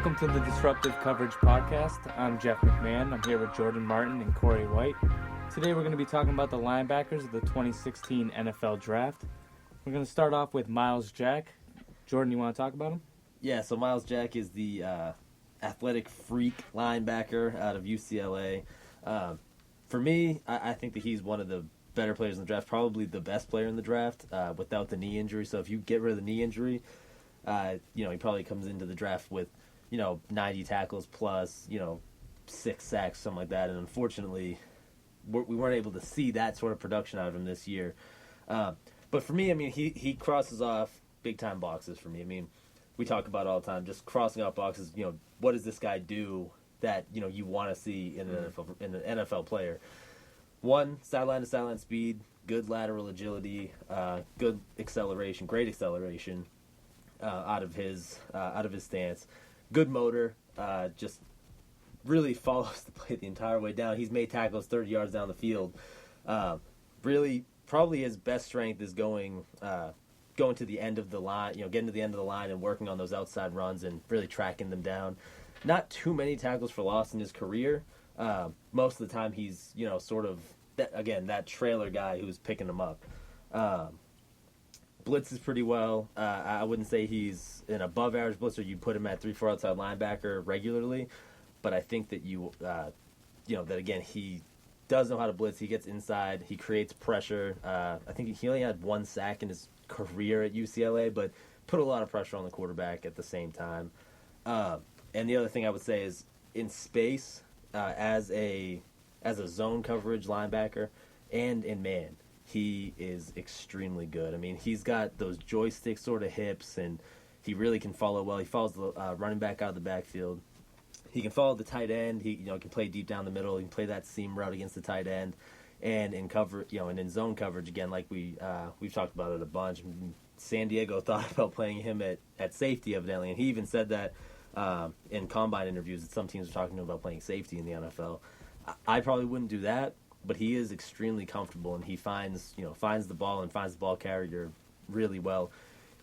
Welcome to the Disruptive Coverage Podcast. I'm Jeff McMahon. I'm here with Jordan Martin and Corey White. Today we're going to be talking about the linebackers of the 2016 NFL Draft. We're going to start off with Myles Jack. Jordan, you want to talk about him? Yeah, so Myles Jack is the athletic freak linebacker out of UCLA. For me, I think that he's one of the better players in the draft, probably the best player in the draft without the knee injury. So if you get rid of the knee injury, he probably comes into the draft with 90 tackles plus, 6 sacks, something like that. And unfortunately, we weren't able to see that sort of production out of him this year. But for me, he crosses off big-time boxes for me. We talk about it all the time, just crossing off boxes. What does this guy do that, you want to see in an NFL player? One, sideline-to-sideline speed, good lateral agility, good acceleration, great acceleration out of his stance. Good motor, just really follows the play the entire way down. He's made tackles 30 yards down the field. Really, probably his best strength is going to the end of the line, getting to the end of the line and working on those outside runs and really tracking them down. Not too many tackles for loss in his career. Most of the time he's, that trailer guy who's picking them up. Blitzes pretty well. I wouldn't say he's an above-average blitzer. You put him at 3-4 outside linebacker regularly, but I think that he does know how to blitz. He gets inside. He creates pressure. I think he only had 1 sack in his career at UCLA, but put a lot of pressure on the quarterback at the same time. And the other thing I would say is in space, as a zone coverage linebacker and in man, he is extremely good. He's got those joystick sort of hips, and he really can follow well. He follows the running back out of the backfield. He can follow the tight end. He can play deep down the middle. He can play that seam route against the tight end, and in cover, and in zone coverage again, like we've talked about it a bunch. San Diego thought about playing him at safety evidently, and he even said that in combine interviews that some teams are talking to him about playing safety in the NFL. I probably wouldn't do that. But he is extremely comfortable, and he finds the ball and finds the ball carrier really well.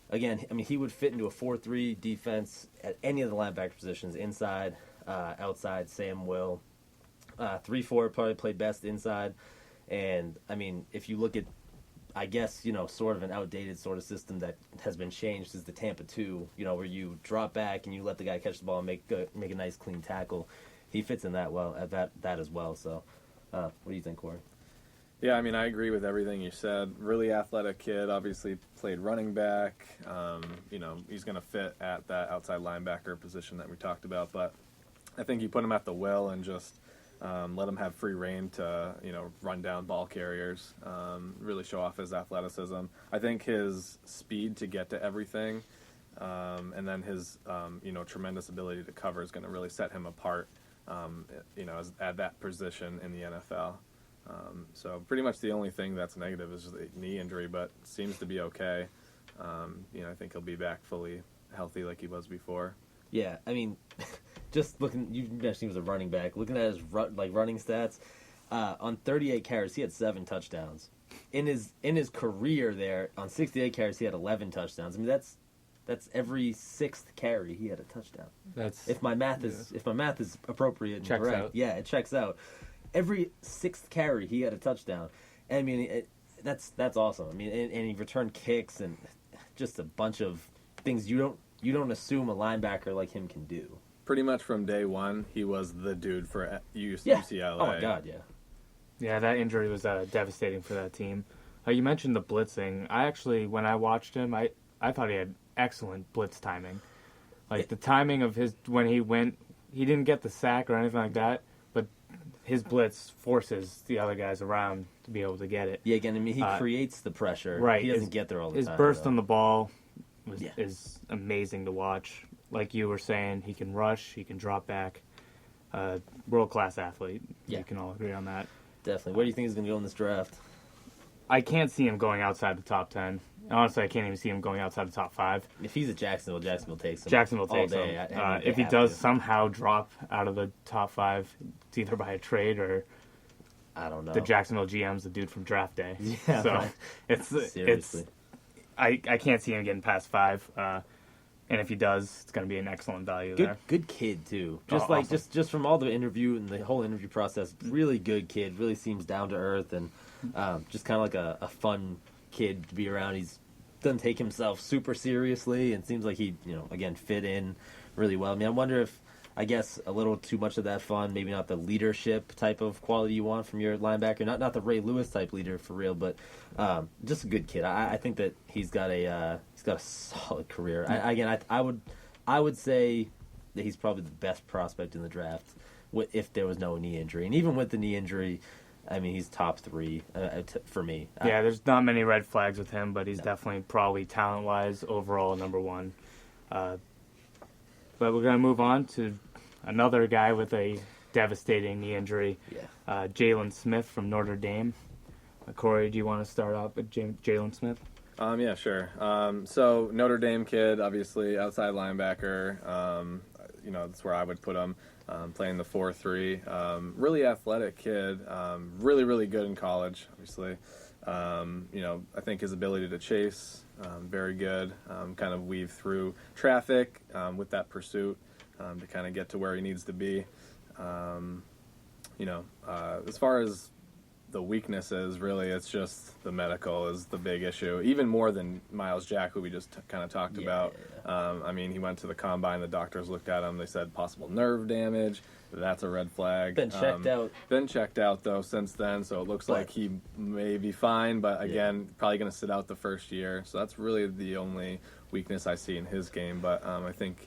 Again, he would fit into a 4-3 defense at any of the linebacker positions, inside, outside, Sam will. 3-4 probably played best inside. And, if you look at, sort of an outdated sort of system that has been changed is the Tampa 2, where you drop back and you let the guy catch the ball and make a nice clean tackle. He fits in that well at that as well, so... what do you think, Corey? Yeah, I agree with everything you said. Really athletic kid, obviously played running back. He's going to fit at that outside linebacker position that we talked about. But I think you put him at the will and just let him have free reign to, run down ball carriers, really show off his athleticism. I think his speed to get to everything and then his, tremendous ability to cover is going to really set him apart. At that position in the NFL. So pretty much the only thing that's negative is the knee injury, but seems to be okay. I think he'll be back fully healthy like he was before. Yeah, just looking, you mentioned he was a running back. Looking at his running stats, on 38 carries, he had 7 touchdowns. In his career there, on 68 carries, he had 11 touchdowns. That's every 6th carry he had a touchdown. If my math is appropriate and checks correct. Out. Yeah, it checks out. Every 6th carry he had a touchdown. That's awesome. And he returned kicks and just a bunch of things you don't assume a linebacker like him can do. Pretty much from day one, he was the dude for UCLA. Oh my God, yeah. Yeah, that injury was devastating for that team. You mentioned the blitzing. When I watched him, I thought he had excellent blitz timing. The timing of when he went, he didn't get the sack or anything like that, but his blitz forces the other guys around to be able to get it. Yeah, again, he creates the pressure. Right. He doesn't get there all the time. His burst on the ball is amazing to watch. Like you were saying, he can rush, he can drop back. World-class athlete. Yeah. You can all agree on that. Definitely. Where do you think he's going to go in this draft? I can't see him going outside the top 10. Honestly, I can't even see him going outside the top 5. If he's at Jacksonville takes him. Jacksonville all takes day. him. If he does somehow drop out of the top 5, it's either by a trade or I don't know. The Jacksonville GM's the dude from draft day. Yeah, so right. it's Seriously. I can't see him getting past 5. And if he does, it's going to be an excellent value there. Good kid too. Awesome. Just from all the interview and the whole interview process, really good kid. Really seems down to earth and just kind of like a fun kid to be around. He's doesn't take himself super seriously and seems like he again fit in really well. I mean, I wonder if I guess a little too much of that fun, maybe not the leadership type of quality you want from your linebacker, not the Ray Lewis type leader for real, but just a good kid. I think that he's got a solid career. I would say that he's probably the best prospect in the draft if there was no knee injury, and even with the knee injury, I mean he's top 3 for me. Yeah, there's not many red flags with him, but he's definitely probably talent wise overall number 1. But we're going to move on to another guy with a devastating knee injury, Jaylon Smith from Notre Dame. Corey, do you want to start off with Jaylon Smith? Yeah, sure. So Notre Dame kid, obviously outside linebacker. That's where I would put him. Playing the 4-3. Really athletic kid. Really, really good in college, obviously. I think his ability to chase, very good. Kind of weave through traffic with that pursuit to kind of get to where he needs to be. As far as the weaknesses, really, it's just the medical is the big issue, even more than Myles Jack, who we just kind of talked about. I mean, he went to the combine, the doctors looked at him, they said possible nerve damage. That's a red flag. Been checked out. Been checked out, though, since then, so it looks like he may be fine, but again, probably going to sit out the first year. So that's really the only weakness I see in his game, but I think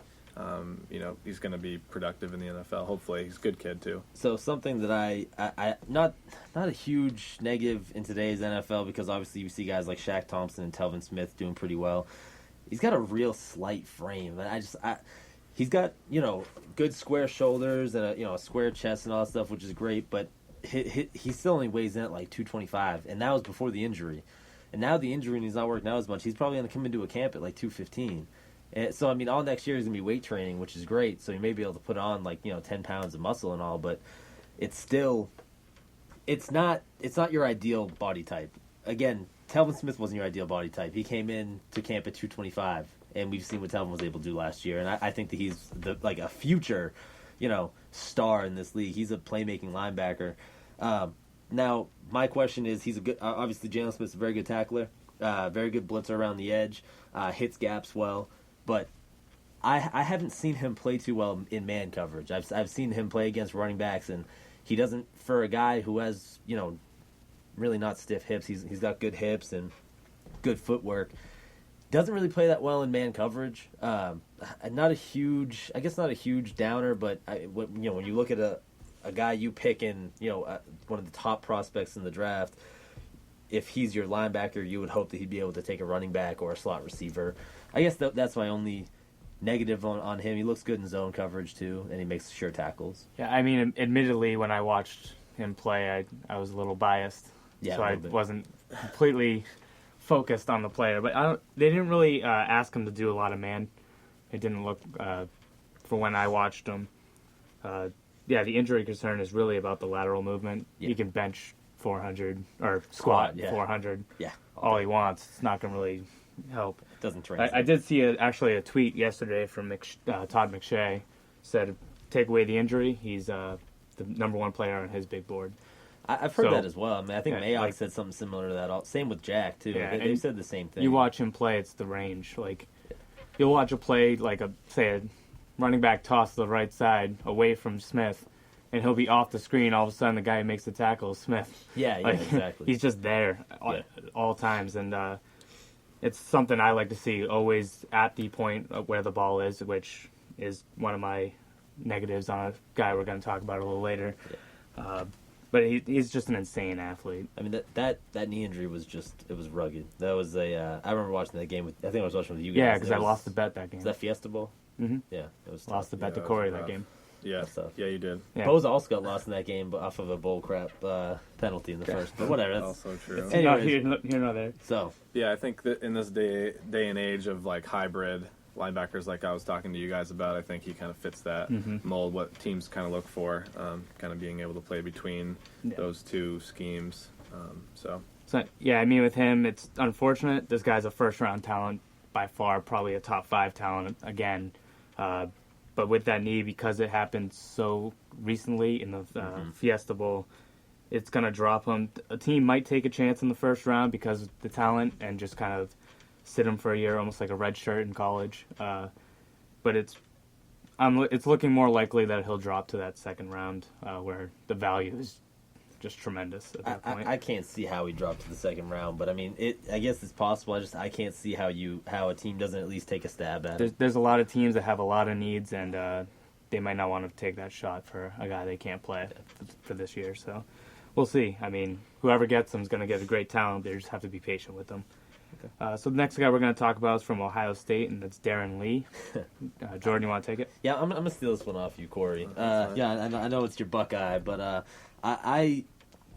he's going to be productive in the NFL. Hopefully, he's a good kid too. So something that I not a huge negative in today's NFL, because obviously you see guys like Shaq Thompson and Telvin Smith doing pretty well. He's got a real slight frame, and he's got good square shoulders and a square chest and all that stuff, which is great. But he still only weighs in at like 225, and that was before the injury. And now the injury and he's not working out as much. He's probably going to come into a camp at like 215. And so, I mean, all next year is going to be weight training, which is great. So you may be able to put on 10 pounds of muscle and all, but it's not your ideal body type. Again, Telvin Smith wasn't your ideal body type. He came in to camp at 225, and we've seen what Telvin was able to do last year. And I think that he's a future, star in this league. He's a playmaking linebacker. Now, my question is, he's a good. Obviously, Jaylon Smith's a very good tackler, very good blitzer around the edge, hits gaps well. But I haven't seen him play too well in man coverage. I've seen him play against running backs, and he doesn't, for a guy who has really not stiff hips. He's got good hips and good footwork. Doesn't really play that well in man coverage. Not a huge downer, but when you look at a guy you pick in one of the top prospects in the draft, if he's your linebacker, you would hope that he'd be able to take a running back or a slot receiver. I guess that's my only negative on him. He looks good in zone coverage too, and he makes sure tackles. Yeah, I mean, admittedly, when I watched him play, I was a little biased, so I wasn't completely focused on the player. But they didn't really ask him to do a lot of man. It didn't look for when I watched him. The injury concern is really about the lateral movement. Yeah. He can bench 400 or squat 400 all he wants. It's not going to really help. Doesn't translate. I did see a tweet yesterday from Todd McShay. Said, take away the injury, he's the number 1 player on his big board. I've heard that as well. I mean, I think Mayock said something similar to that. Same with Jack too. Yeah, they said the same thing. You watch him play, it's the range. You'll watch a play a running back toss to the right side away from Smith, and he'll be off the screen. All of a sudden, the guy who makes the tackle is Smith. Yeah, exactly. He's just there all times, and it's something I like to see, always at the point of where the ball is, which is one of my negatives on a guy we're going to talk about a little later. Yeah. But he's just an insane athlete. I mean, that knee injury was rugged. That was I remember watching that game I think I was watching with you guys. Yeah, because I lost the bet that game. Was that Fiesta Bowl? Mm-hmm. Yeah, it was tough. Lost the bet to Corey that game. Yeah, you did. Yeah. Boza also got lost in that game off of a bull crap penalty in the first. But whatever. That's also true. You're not there. So yeah, I think that in this day and age of hybrid linebackers, like I was talking to you guys about, I think he kind of fits that mold. What teams kind of look for, kind of being able to play between those two schemes. So yeah, I mean, with him, it's unfortunate. This guy's a first-round talent. by far probably a top 5 talent again. But with that knee, because it happened so recently in the Fiesta Bowl, it's going to drop him. A team might take a chance in the first round because of the talent and just kind of sit him for a year, almost like a red shirt in college. But it's looking more likely that he'll drop to that second round where the value is just tremendous at that point. I can't see how he dropped to the second round, but I mean, I guess it's possible. I can't see how a team doesn't at least take a stab at it. There's a lot of teams that have a lot of needs, and they might not want to take that shot for a guy they can't play for this year. So we'll see. I mean, whoever gets him is going to get a great talent. They just have to be patient with them. Okay. So the next guy we're going to talk about is from Ohio State, and that's Darron Lee. Jordan, you want to take it? Yeah, I'm going to steal this one off you, Corey. Yeah, I know it's your Buckeye, but I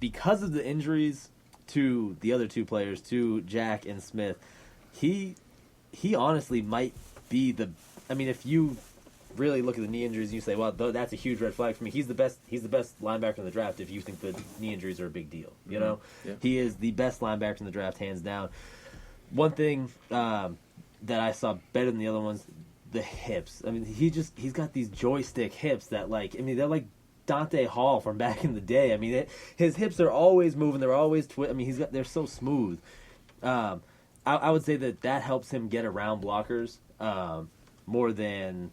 because of the injuries to the other two players, to Jack and Smith, he honestly might be the. I mean, if you really look at the knee injuries and you say, well, that's a huge red flag for me. He's the best linebacker in the draft if you think the knee injuries are a big deal. You know, He is the best linebacker in the draft, hands down. One thing that I saw better than the other ones, the hips. I mean, he's got these joystick hips that they're like Dante Hall from back in the day. I mean, his hips are always moving. They're always I mean, they're so smooth. I would say that helps him get around blockers more than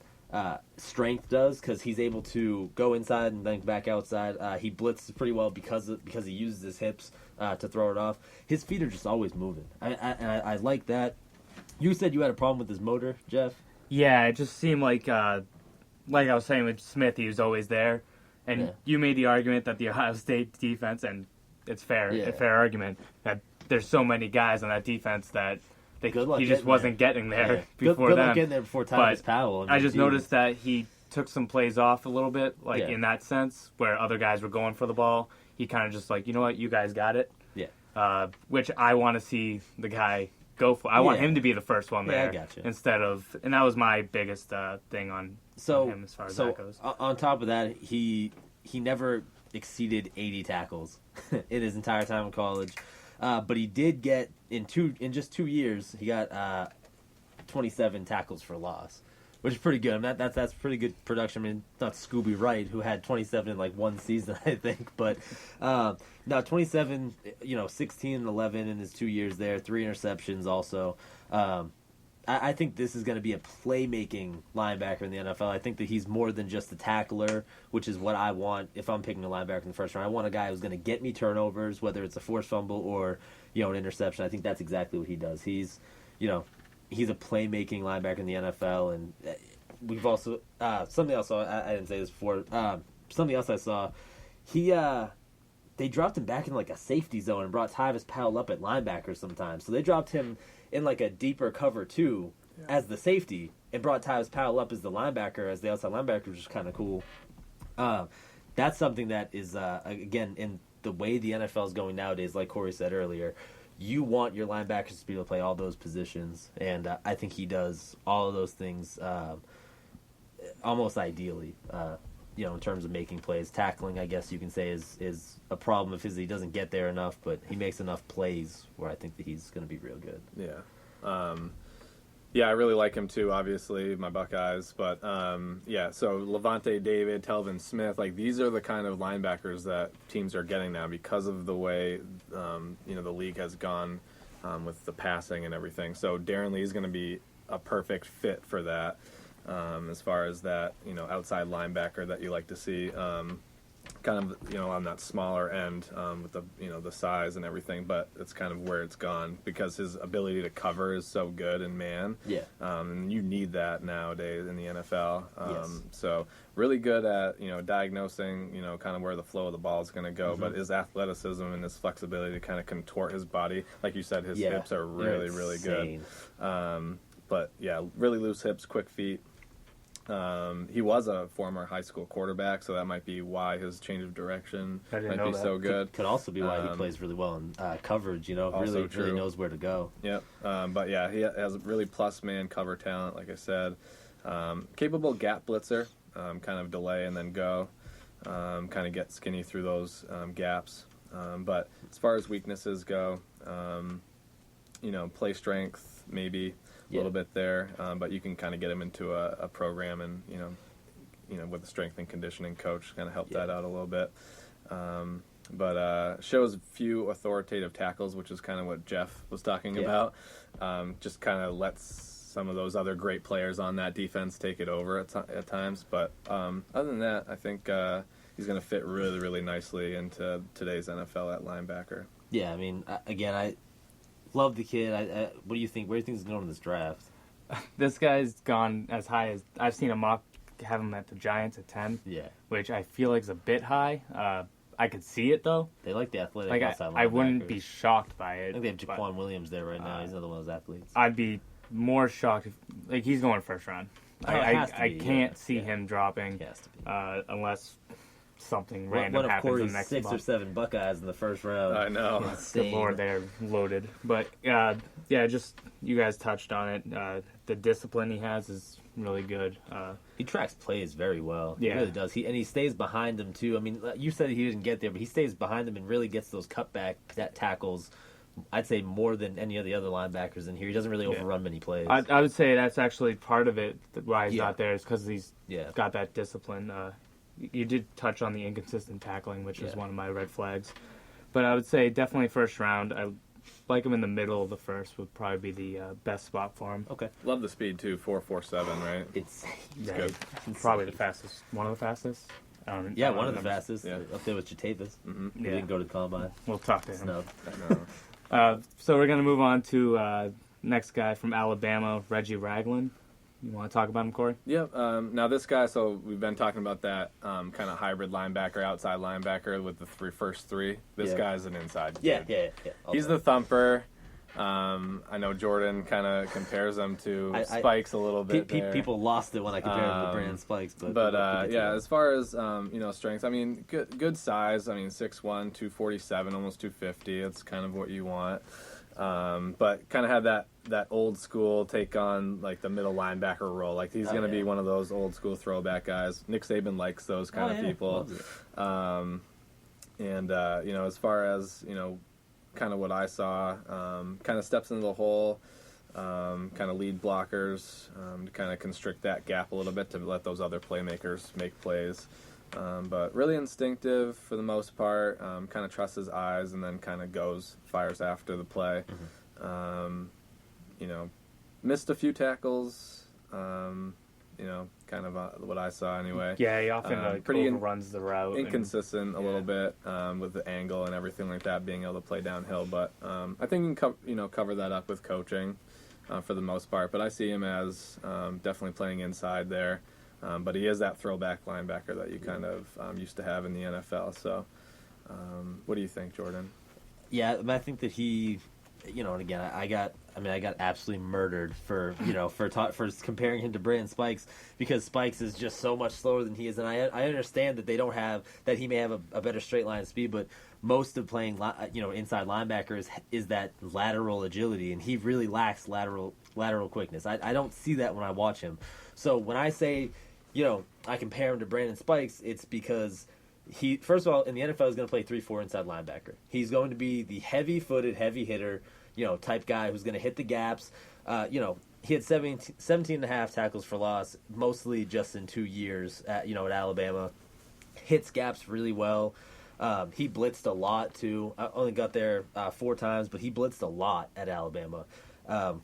strength does, because he's able to go inside and then back outside. He blitzes pretty well because he uses his hips to throw it off. His feet are just always moving. I like that. You said you had a problem with his motor, Jeff? Yeah, it just seemed like I was saying with Smith, he was always there. And you made the argument that the Ohio State defense, and it's a fair argument, that there's so many guys on that defense that he just wasn't getting there before good them. Luck getting there before Jatavis Powell. I just noticed that he took some plays off a little bit, in that sense, where other guys were going for the ball. He kind of just you know what, you guys got it. Yeah. Which I want to see the guy go for. I want him to be the first one there. I gotcha. Instead of, and that was my biggest thing on him as far as that goes. On top of that, he never exceeded 80 tackles in his entire time in college. But he did get in just 2 years, he got 27 tackles for loss, which is pretty good. I mean, that's pretty good production. I mean, not Scooby Wright, who had 27 in one season, I think, but no, 27, 16 and 11 in his 2 years there, 3 interceptions also. I think this is going to be a playmaking linebacker in the NFL. I think that he's more than just a tackler, which is what I want if I'm picking a linebacker in the first round. I want a guy who's going to get me turnovers, whether it's a forced fumble or an interception. I think that's exactly what he does. He's a playmaking linebacker in the NFL, and we've also something else. I didn't say this before. Something else I saw. They dropped him back in a safety zone and brought Jatavis Powell up at linebacker sometimes. So they dropped him in a deeper cover too as the safety and brought Jatavis Powell up as the linebacker, as the outside linebacker, which is kind of cool. That's something that is again, in the way the NFL is going nowadays, like Corey said earlier, you want your linebackers to be able to play all those positions, and I think he does all of those things almost ideally. In terms of making plays, tackling, I guess you can say is a problem of his. He doesn't get there enough, but he makes enough plays where I think that he's going to be real good. Yeah. I really like him too. Obviously, my Buckeyes, but So Levante David, Telvin Smith, these are the kind of linebackers that teams are getting now because of the way the league has gone with the passing and everything. So Darron Lee is going to be a perfect fit for that. As far as that, outside linebacker that you like to see, kind of, on that smaller end with the size and everything, but it's kind of where it's gone because his ability to cover is so good in man. Yeah. And you need that nowadays in the NFL. Yes. So really good at, diagnosing, kind of where the flow of the ball is going to go, but his athleticism and his flexibility to kind of contort his body, like you said, his hips are really, really good. But yeah, really loose hips, quick feet. He was a former high school quarterback, so that might be why his change of direction might be so good. Could also be why he plays really well in coverage, really knows where to go. Yep. But yeah, he has a really plus man cover talent, like I said. Capable gap blitzer, kind of delay and then go, kind of get skinny through those gaps. But as far as weaknesses go, play strength, maybe little bit there, but you can kind of get him into a program and, with the strength and conditioning coach, kind of help that out a little bit. But shows few authoritative tackles, which is kind of what Jeff was talking about. Just kind of lets some of those other great players on that defense take it over at times. But other than that, I think he's going to fit really, really nicely into today's NFL at linebacker. Yeah, I mean, again, I love the kid. What do you think? Where do you think he's going in this draft? This guy's gone as high as I've seen a mock have him at the Giants at 10. Yeah, which I feel like is a bit high. I could see it though. They like the athletic outside linebackers. I wouldn't be shocked by it. I think they have Jaquan Williams there right now. He's another one of those athletes. I'd be more shocked if he's going first round. I can't see him dropping. He has to be. Unless something random happens in the next 6 month. or 7 Buckeyes in the first round. I know. Good Lord, they're loaded. But just you guys touched on it. The discipline he has is really good. He tracks plays very well. Yeah. He really does. He stays behind him too. I mean, you said he didn't get there, but he stays behind him and really gets those cutback tackles. I'd say more than any of the other linebackers in here. He doesn't really overrun many plays. I would say that's actually part of it. Why he's not there is because he's got that discipline. You did touch on the inconsistent tackling, which is one of my red flags. But I would say definitely first round. I like him in the middle of the first would probably be the best spot for him. Okay. Love the speed too. 4.47, right? It's good. Probably the fastest. One of the fastest. One of the fastest. Yeah. Up there with Jatavis. Mm-hmm. He didn't go to the combine. We'll talk to him. Snub. So we're going to move on to next guy from Alabama, Reggie Ragland. You want to talk about him, Corey? Yep. Now this guy, so we've been talking about that kind of hybrid linebacker, outside linebacker with the first three. This guy's an inside dude. Yeah. He's the thumper. I know Jordan kind of compares him to Spikes a little bit. People lost it when I compared him to Brandon Spikes, but as far as strength, I mean, good size. I mean, 6'1", 247, almost 250. It's kind of what you want. But kind of had that old school take on like the middle linebacker role. Like he's going to be one of those old school throwback guys. Nick Saban likes those kind of people. As far as kind of what I saw, kind of steps into the hole, kind of lead blockers, to kind of constrict that gap a little bit to let those other playmakers make plays. But really instinctive for the most part, kind of trusts his eyes and then kind of fires after the play. Mm-hmm. Missed a few tackles, kind of what I saw anyway. Yeah, he often overruns the route. Inconsistent a little bit with the angle and everything like that, being able to play downhill. But I think you can cover that up with coaching for the most part. But I see him as definitely playing inside there. But he is that throwback linebacker that you kind of used to have in the NFL. So what do you think, Jordan? Yeah, I think that he, and again, I got absolutely murdered for comparing him to Brandon Spikes because Spikes is just so much slower than he is, and I understand that he may have a better straight line speed, but most of playing inside linebackers is that lateral agility, and he really lacks lateral quickness. I don't see that when I watch him. So when I say, I compare him to Brandon Spikes, it's because he, first of all, in the NFL is going to play 3-4 inside linebacker. He's going to be the heavy-footed, heavy hitter, type guy who's going to hit the gaps. He had 17 and a half tackles for loss, mostly just in 2 years at Alabama. Hits gaps really well. He blitzed a lot too. I only got there 4 times, but he blitzed a lot at Alabama.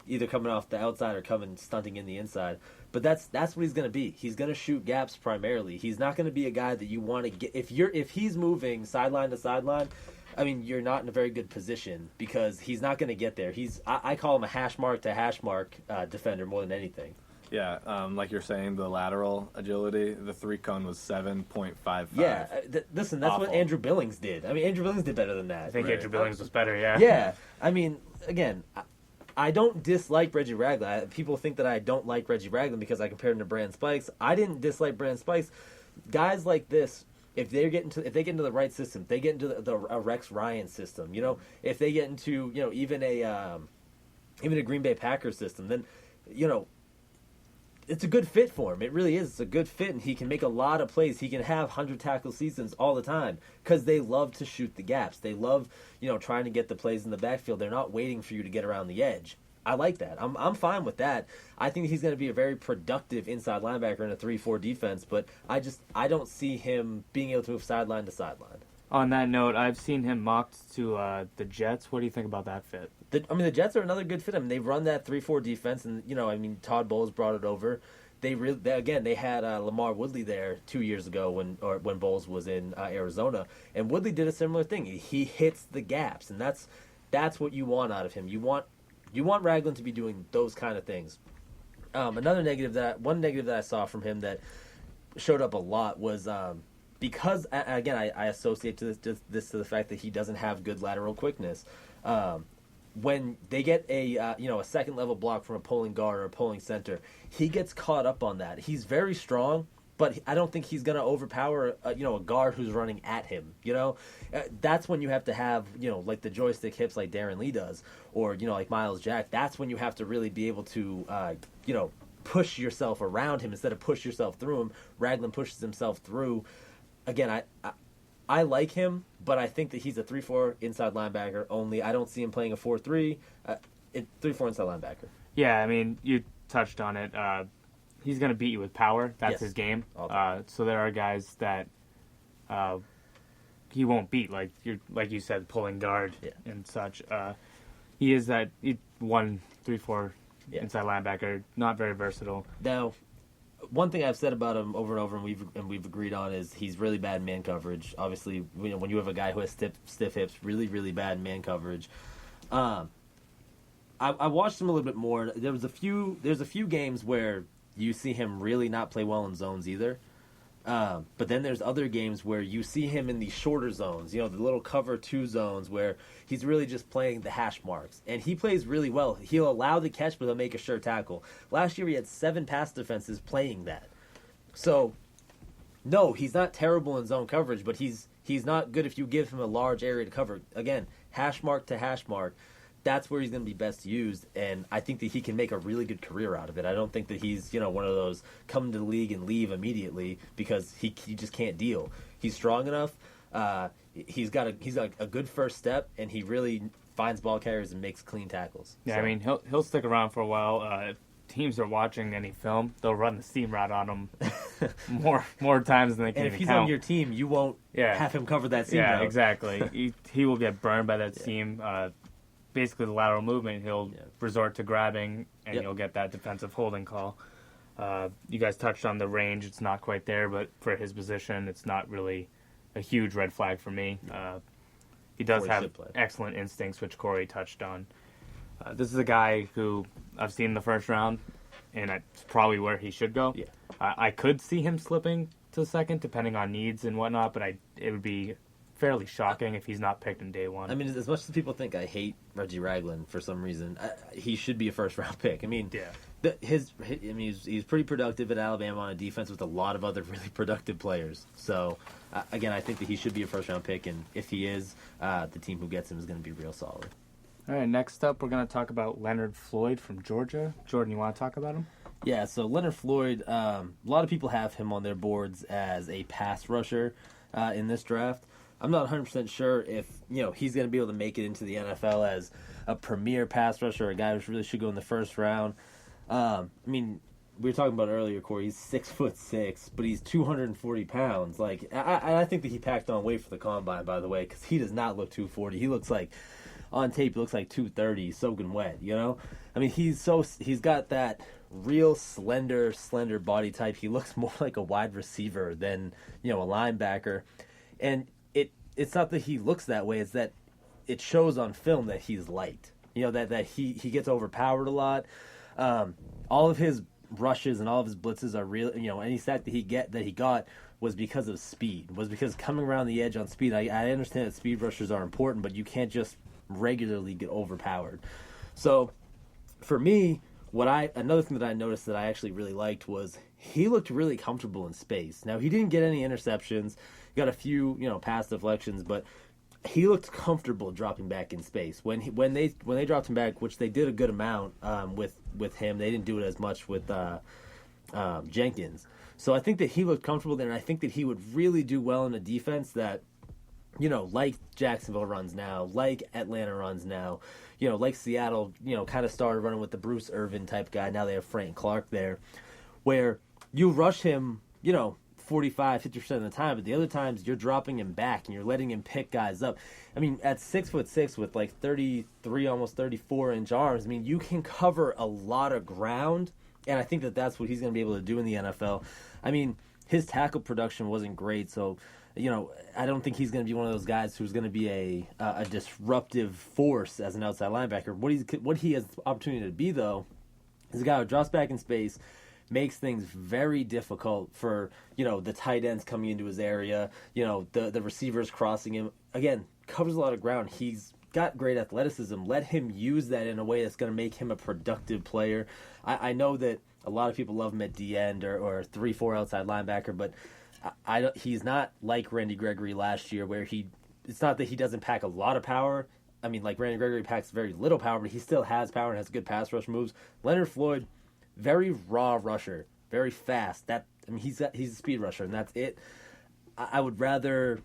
Either coming off the outside or stunting in the inside. But that's what he's going to be. He's going to shoot gaps primarily. He's not going to be a guy that you want to get. If he's moving sideline to sideline, I mean, you're not in a very good position because he's not going to get there. I call him a hash mark to hash mark defender more than anything. Yeah, like you're saying, the lateral agility, the 3-cone was 7.55. Yeah, listen, that's what Andrew Billings did. I mean, Andrew Billings did better than that. I think Andrew Billings was better, yeah. Yeah, I mean, again, I don't dislike Reggie Ragland. People think that I don't like Reggie Ragland because I compared him to Brandon Spikes. I didn't dislike Brandon Spikes. Guys like this, if they get into the right system, if they get into a Rex Ryan system, if they get into even a Green Bay Packers system, then it's a good fit for him. It really is. It's a good fit, and he can make a lot of plays. He can have 100 tackle seasons all the time because they love to shoot the gaps. They love, trying to get the plays in the backfield. They're not waiting for you to get around the edge. I like that. I'm fine with that. I think he's going to be a very productive inside linebacker in a 3-4 defense, but I don't see him being able to move sideline to sideline. On that note, I've seen him mocked to the Jets. What do you think about that fit? The Jets are another good fit. I mean, they run that 3-4 defense, and Todd Bowles brought it over. They had Lamar Woodley there 2 years ago when Bowles was in Arizona, and Woodley did a similar thing. He hits the gaps, and that's what you want out of him. You want Ragland to be doing those kind of things. One negative that I saw from him that showed up a lot was because again I associate this to the fact that he doesn't have good lateral quickness. When they get a second level block from a pulling guard or a pulling center, he gets caught up on that. He's very strong, but I don't think he's going to overpower a guard who's running at him. That's when you have to have like the joystick hips like Darron Lee does, or like Myles Jack. That's when you have to really be able to push yourself around him instead of push yourself through him. Ragland pushes himself through. Again, I like him, but I think that he's a 3-4 inside linebacker only. I don't see him playing a 4-3. 3-4 inside linebacker. Yeah, I mean, you touched on it. He's going to beat you with power. That's his game. So there are guys that he won't beat, like you said, pulling guard and such. He is that 1-3-4 inside linebacker, not very versatile. Now, one thing I've said about him over and over, and we've agreed on, is he's really bad in man coverage. Obviously, when you have a guy who has stiff hips, really, really bad in man coverage. I watched him a little bit more. There's a few games where you see him really not play well in zones either. But then there's other games where you see him in the shorter zones, the little cover 2 zones where he's really just playing the hash marks. And he plays really well. He'll allow the catch, but he'll make a sure tackle. Last year he had 7 pass defenses playing that. So, no, he's not terrible in zone coverage, but he's not good if you give him a large area to cover. Again, hash mark to hash mark. That's where he's going to be best used, and I think that he can make a really good career out of it. I don't think that he's one of those come to the league and leave immediately because he just can't deal. He's strong enough. He's got a good first step, and he really finds ball carriers and makes clean tackles. Yeah, so. I mean he'll stick around for a while. If teams are watching any film, they'll run the seam route on him more times than they can. And if he's on your team, you won't have him cover that seam route. Yeah, exactly. he will get burned by that seam. Basically the lateral movement, he'll resort to grabbing, and you'll get that defensive holding call. You guys touched on the range. It's not quite there, but for his position, it's not really a huge red flag for me. He does have excellent instincts, which Corey touched on. This is a guy who I've seen in the first round, and it's probably where he should go. Yeah. I could see him slipping to the second, depending on needs and whatnot, but it would be fairly shooking if he's not picked in day one. I mean, as much as people think I hate Reggie Ragland for some reason, he should be a first-round pick. I mean, he's pretty productive at Alabama on a defense with a lot of other really productive players. So, again, I think that he should be a first-round pick, and if he is, the team who gets him is going to be real solid. All right, next up, we're going to talk about Leonard Floyd from Georgia. Jordan, you want to talk about him? Yeah, so Leonard Floyd, a lot of people have him on their boards as a pass rusher in this draft. I'm not 100% sure if he's going to be able to make it into the NFL as a premier pass rusher, a guy who really should go in the first round. I mean, we were talking about earlier, Corey. He's 6'6", but he's 240 pounds. Like, I think that he packed on weight for the combine, by the way, because he does not look 240. He looks like on tape, he looks like 230, soaking wet. I mean, he's got that real slender body type. He looks more like a wide receiver than a linebacker, and it's not that he looks that way, it's that it shows on film that he's light. That he gets overpowered a lot. All of his rushes and all of his blitzes are real. Any sack that he got was because of speed. Was because coming around the edge on speed. I understand that speed rushers are important, but you can't just regularly get overpowered. So for me, another thing that I noticed that I actually really liked was he looked really comfortable in space. Now, he didn't get any interceptions. He got a few, pass deflections, but he looked comfortable dropping back in space. When they dropped him back, which they did a good amount with him, they didn't do it as much with Jenkins. So I think that he looked comfortable there, and I think that he would really do well in a defense that like Jacksonville runs now, like Atlanta runs now, like Seattle, kind of started running with the Bruce Irvin type guy. Now they have Frank Clark there, where you rush him, 45, 50% of the time, but the other times you're dropping him back and you're letting him pick guys up. I mean, at 6'6" with like 33, almost 34-inch arms, I mean, you can cover a lot of ground, and I think that's what he's going to be able to do in the NFL. I mean, his tackle production wasn't great, so I don't think he's going to be one of those guys who's going to be a disruptive force as an outside linebacker. What he has the opportunity to be, though, is a guy who drops back in space, makes things very difficult for, the tight ends coming into his area, the receivers crossing him. Again, covers a lot of ground. He's got great athleticism. Let him use that in a way that's going to make him a productive player. I know that a lot of people love him at D end or 3-4 outside linebacker, but he's not like Randy Gregory last year, where it's not that he doesn't pack a lot of power. I mean, like Randy Gregory packs very little power, but he still has power and has good pass rush moves. Leonard Floyd, very raw rusher, very fast. He's a speed rusher, and that's it. I would rather,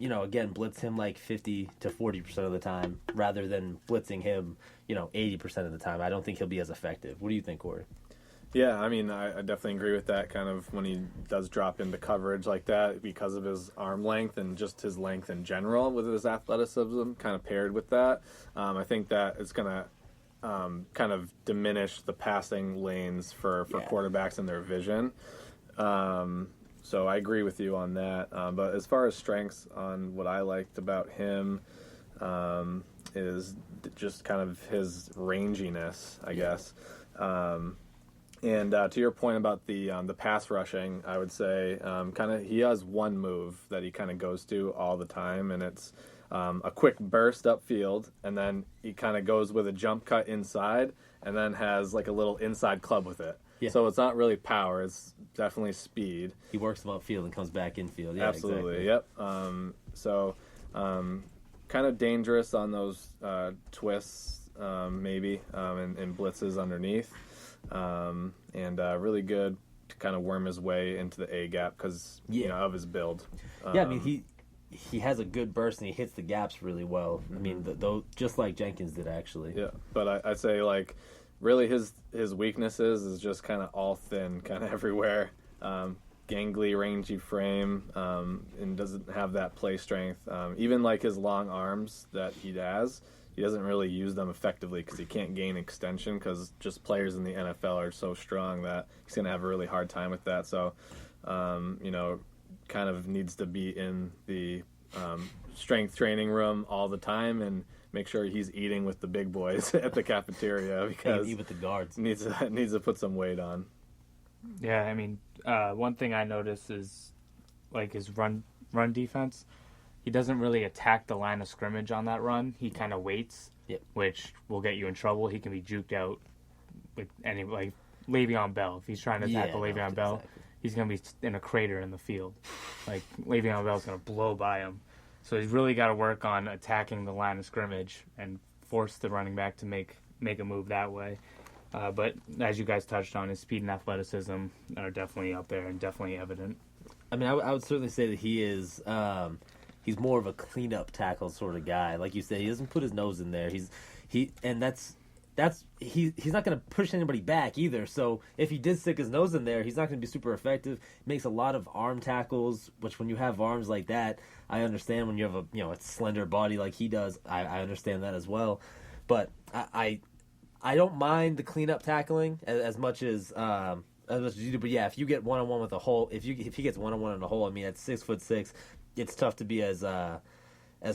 again, blitz him like 50 to 40% of the time rather than blitzing him, 80% of the time. I don't think he'll be as effective. What do you think, Corey? Yeah, I mean, I definitely agree with that, kind of when he does drop into coverage like that, because of his arm length and just his length in general with his athleticism kind of paired with that. I think that it's going to kind of diminish the passing lanes for quarterbacks and their vision. So I agree with you on that. But as far as strengths, on what I liked about him is just kind of his ranginess, I guess. And to your point about the pass rushing, I would say he has one move that he kind of goes to all the time, and it's a quick burst upfield, and then he kind of goes with a jump cut inside, and then has like a little inside club with it. Yeah. So it's not really power; it's definitely speed. He works them upfield and comes back infield. Yeah, absolutely. Exactly. Yep. Kind of dangerous on those twists, maybe, and blitzes underneath, and really good to kind of worm his way into the A gap because of his build. I mean he has a good burst and he hits the gaps really well. I mean, just like Jenkins did, actually. Yeah, but I'd say, like, really his weaknesses is just kind of all thin, kind of everywhere. Gangly, rangy frame, and doesn't have that play strength. Even, like, his long arms that he has, he doesn't really use them effectively because he can't gain extension because just players in the NFL are so strong that he's going to have a really hard time with that. So, kind of needs to be in the strength training room all the time and make sure he's eating with the big boys at the cafeteria because eat with the guards. Needs to put some weight on. Yeah, I mean, one thing I noticed is like his run defense. He doesn't really attack the line of scrimmage on that run. He kind of waits, which will get you in trouble. He can be juked out with Le'Veon Bell. If he's trying to tackle Le'Veon Bell, he's going to be in a crater in the field. Like, Le'Veon Bell's going to blow by him. So he's really got to work on attacking the line of scrimmage and force the running back to make a move that way. But as you guys touched on, his speed and athleticism are definitely up there and definitely evident. I mean, I would certainly say that he is he's more of a cleanup tackle sort of guy. Like you said, he doesn't put his nose in there. He's not going to push anybody back either. So if he did stick his nose in there, he's not going to be super effective. He makes a lot of arm tackles, which when you have arms like that, I understand. When you have a slender body like he does, I understand that as well. But I don't mind the cleanup tackling as much as you do. But yeah, if you get one-on-one with a hole, if he gets one-on-one in a hole, I mean, at 6'6", it's tough to be as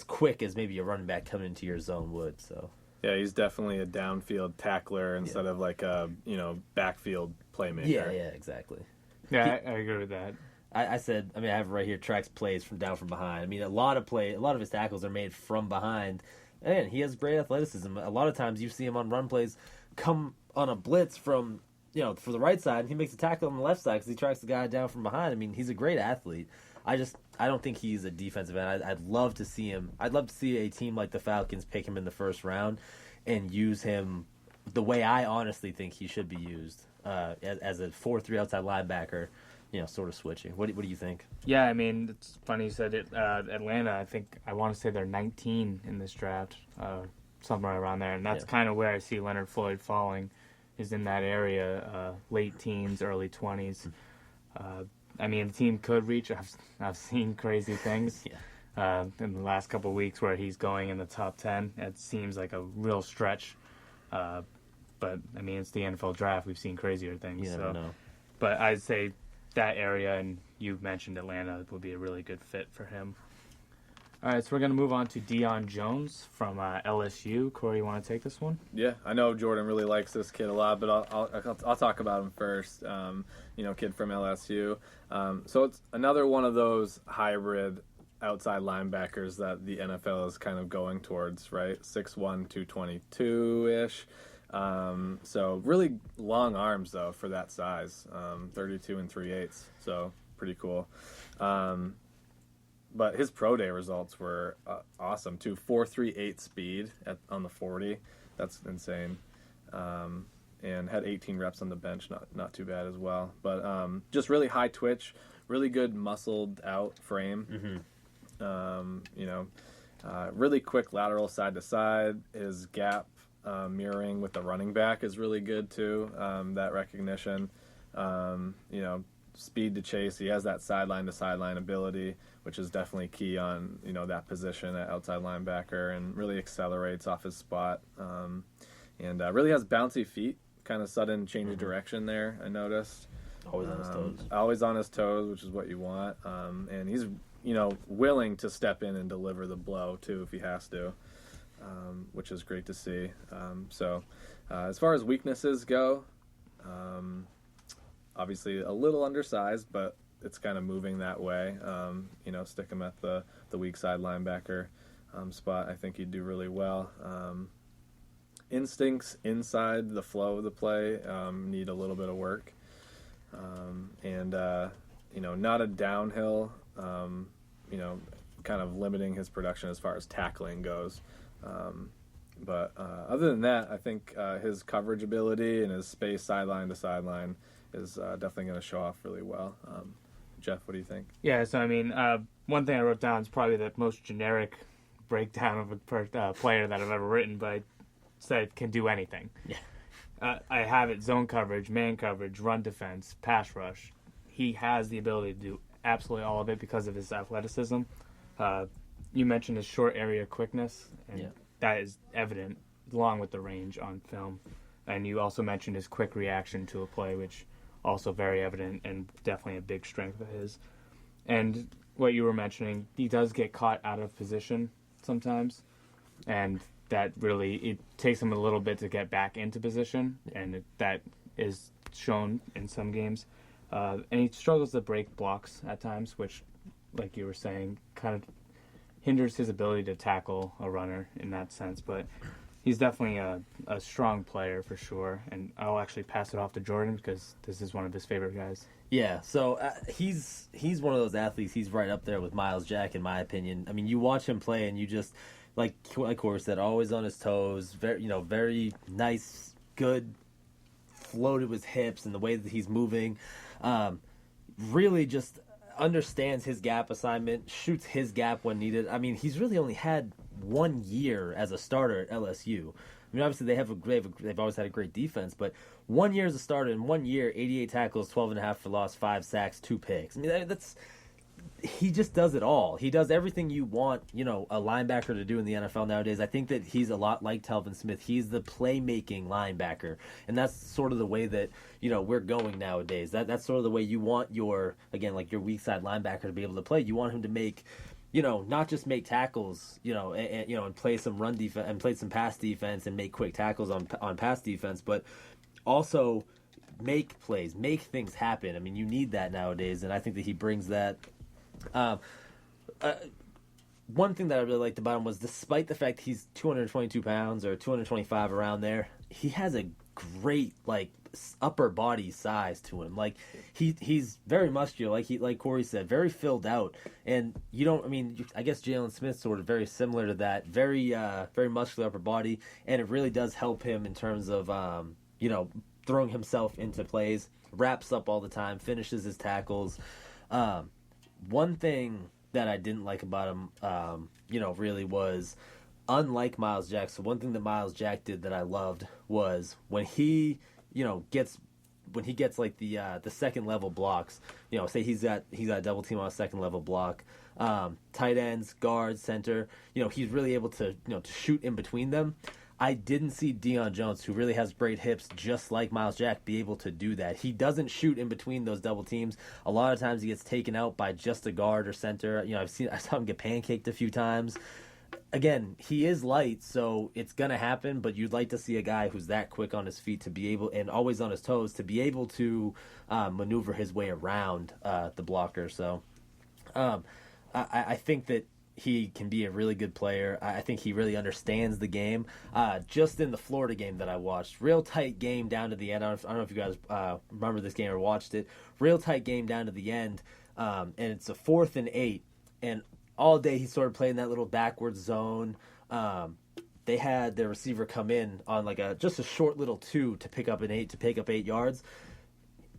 quick as maybe a running back coming into your zone would. So. Yeah, he's definitely a downfield tackler instead of like a backfield playmaker. Yeah, exactly. Yeah, I agree with that. I said, I have right here, tracks plays from down from behind. I mean, a lot of his tackles are made from behind. And he has great athleticism. A lot of times you see him on run plays come on a blitz from, for the right side, and he makes a tackle on the left side because he tracks the guy down from behind. I mean, he's a great athlete. I don't think he's a defensive end. I'd love to see him. I'd love to see a team like the Falcons pick him in the first round and use him the way I honestly think he should be used as a 4-3 outside linebacker sort of switching. What do you think? Yeah, I mean, it's funny you said it. Atlanta, I want to say they're 19 in this draft, somewhere around there. And that's kind of where I see Leonard Floyd falling, is in that area, late teens, early 20s. I mean, the team could reach. I've seen crazy things in the last couple of weeks where he's going in the top 10. It seems like a real stretch. But, I mean, it's the NFL draft. We've seen crazier things. You never know. But I'd say that area, and you mentioned Atlanta, would be a really good fit for him. All right, so we're going to move on to Deion Jones from LSU. Corey, you want to take this one? Yeah, I know Jordan really likes this kid a lot, but I'll talk about him first. Kid from LSU. So it's another one of those hybrid outside linebackers that the NFL is kind of going towards, right? 6'1", 222-ish. So really long arms, though, for that size. 32 3/8, so pretty cool. But his pro day results were awesome, too. 4.38 speed on the 40. That's insane. And had 18 reps on the bench, not too bad as well. But just really high twitch, really good muscled out frame. Really quick lateral side to side. His gap mirroring with the running back is really good too. That recognition. Speed to chase. He has that sideline to sideline ability, which is definitely key on that position at outside linebacker, and really accelerates off his spot. And really has bouncy feet, kind of sudden change of direction there, I noticed. Always on his toes. Always on his toes, which is what you want. And he's, willing to step in and deliver the blow, too, if he has to, which is great to see. As far as weaknesses go, obviously a little undersized, but it's kind of moving that way. Stick him at the weak side linebacker spot. I think he'd do really well. Instincts inside the flow of the play need a little bit of work. Not a downhill, kind of limiting his production as far as tackling goes. But other than that, I think his coverage ability and his space sideline to sideline is definitely going to show off really well. Jeff, what do you think? Yeah, so I mean, one thing I wrote down is probably the most generic breakdown of a player that I've ever written, but I said can do anything. Yeah. I have it: zone coverage, man coverage, run defense, pass rush. He has the ability to do absolutely all of it because of his athleticism. You mentioned his short area quickness, and that is evident along with the range on film. And you also mentioned his quick reaction to a play, which also very evident and definitely a big strength of his. And what you were mentioning, he does get caught out of position sometimes, and that really, it takes him a little bit to get back into position, and that is shown in some games. And he struggles to break blocks at times, which, like you were saying, kind of hinders his ability to tackle a runner in that sense. But he's definitely a strong player for sure, and I'll actually pass it off to Jordan because this is one of his favorite guys. Yeah, so he's one of those athletes. He's right up there with Myles Jack, in my opinion. I mean, you watch him play, and you just, like Corey said, always on his toes. Very nice, good flow to his hips and the way that he's moving. Really just understands his gap assignment, shoots his gap when needed. I mean, he's really only had 1 year as a starter at LSU. I mean, obviously they've always had a great defense, but 1 year as a starter, in 1 year, 88 tackles, 12.5 for loss, 5 sacks, 2 picks. I mean, he just does it all. He does everything you want, a linebacker to do in the NFL nowadays. I think that he's a lot like Telvin Smith. He's the playmaking linebacker, and that's sort of the way that we're going nowadays. That's sort of the way you want your weak side linebacker to be able to play. You want him to make, not just make tackles, and play some run defense and play some pass defense and make quick tackles on pass defense, but also make plays, make things happen. I mean, you need that nowadays, and I think that he brings that. One thing that I really liked about him was, despite the fact he's 222 pounds or 225 around there, he has a great upper body size to him. He's very muscular, like Corey said, very filled out. And I guess Jaylon Smith sort of very similar to that, very muscular upper body, and it really does help him in terms of throwing himself into plays, wraps up all the time, finishes his tackles. One thing that I didn't like about him, really was, unlike Myles Jack. So one thing that Myles Jack did that I loved was when he, gets like the second level blocks. Say he's got a double team on a second level block. Tight ends, guards, center. He's really able to to shoot in between them. I didn't see Deion Jones, who really has great hips, just like Myles Jack, be able to do that. He doesn't shoot in between those double teams. A lot of times he gets taken out by just a guard or center. I saw him get pancaked a few times. Again, he is light, so it's going to happen, but you'd like to see a guy who's that quick on his feet to be able, and always on his toes, to be able to maneuver his way around the blocker. So I think that he can be a really good player. I think he really understands the game. Just in the Florida game that I watched, real tight game down to the end. I don't know if you guys remember this game or watched it. Real tight game down to the end, and it's a 4th and 8. And all day he sort of played in that little backwards zone. They had their receiver come in on like just a short little 2 to pick up 8 yards.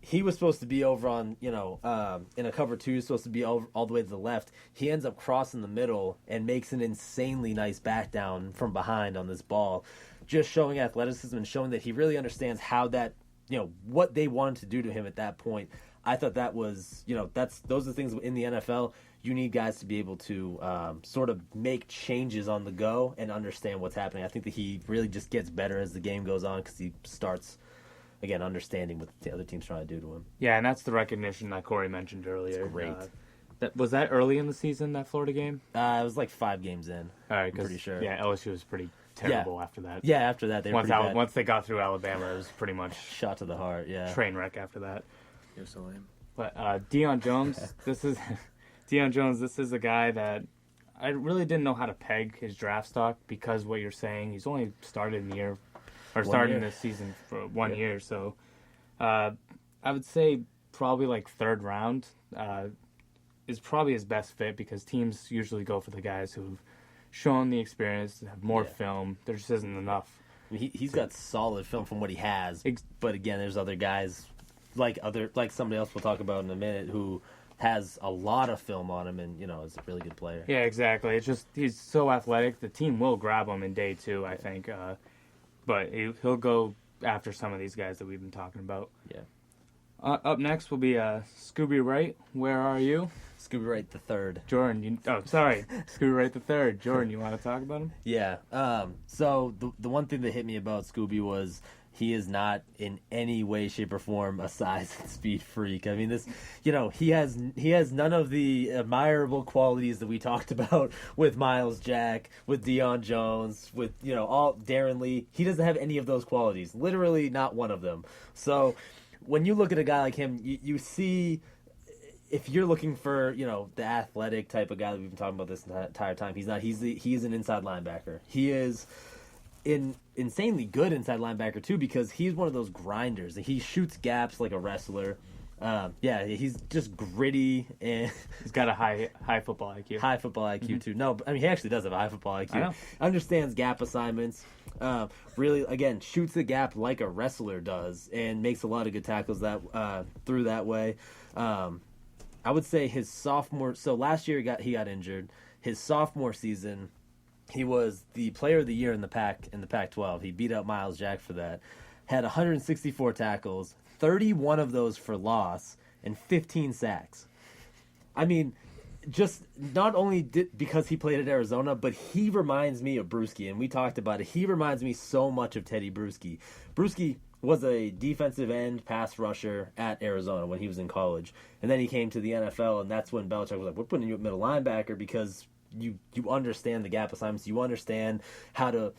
He was supposed to be over on, in a cover 2, he's supposed to be all the way to the left. He ends up crossing the middle and makes an insanely nice back down from behind on this ball, just showing athleticism and showing that he really understands how that, what they wanted to do to him at that point. I thought that was, those are the things in the NFL. You need guys to be able to sort of make changes on the go and understand what's happening. I think that he really just gets better as the game goes on because he starts, again, understanding what the other team's trying to do to him. Yeah, and that's the recognition that Corey mentioned earlier. It's great. Was that early in the season, that Florida game? It was like 5 games in. All right, I'm pretty sure. Yeah, LSU was pretty terrible after that. Yeah, after that they were pretty bad. Once they got through Alabama, it was pretty much shot to the heart. Yeah, train wreck after that. You're so lame. But Deion Jones, this is a guy that I really didn't know how to peg his draft stock, because what you're saying, he's only started in the year, or starting this season for 1 year. So I would say probably like 3rd round is probably his best fit, because teams usually go for the guys who've shown the experience, have more film. There just isn't enough. I mean, he's got solid film from what he has, but again, there's other guys like somebody else we'll talk about in a minute who has a lot of film on him and is a really good player. Yeah, exactly. It's just he's so athletic. The team will grab him in day 2, I think. But he'll go after some of these guys that we've been talking about. Yeah. Up next will be Scooby Wright. Where are you? Scooby Wright the third. Jordan, Scooby Wright the third. Jordan, you want to talk about him? Yeah. So the one thing that hit me about Scooby was he is not in any way, shape, or form a size and speed freak. I mean, this, he has none of the admirable qualities that we talked about with Myles Jack, with Deion Jones, with all Darron Lee. He doesn't have any of those qualities. Literally, not one of them. So when you look at a guy like him, you see, if you're looking for the athletic type of guy that we've been talking about this entire time, he's not. He's an inside linebacker. He is insanely good inside linebacker too, because he's one of those grinders. He shoots gaps like a wrestler. He's just gritty, and he's got a high football IQ. High football IQ too. No, I mean, he actually does have a high football IQ. I know. Understands gap assignments. Really, again, shoots the gap like a wrestler does, and makes a lot of good tackles through that way. I would say his sophomore. So last year he got injured. His sophomore season, he was the player of the year in the Pac-12. He beat out Myles Jack for that. Had 164 tackles, 31 of those for loss, and 15 sacks. I mean, just not only because he played at Arizona, but he reminds me of Bruschi, and we talked about it. He reminds me so much of Teddy Bruschi. Bruschi was a defensive end pass rusher at Arizona when he was in college, and then he came to the NFL, and that's when Belichick was like, "We're putting you at middle linebacker because you understand the gap assignments, you understand how to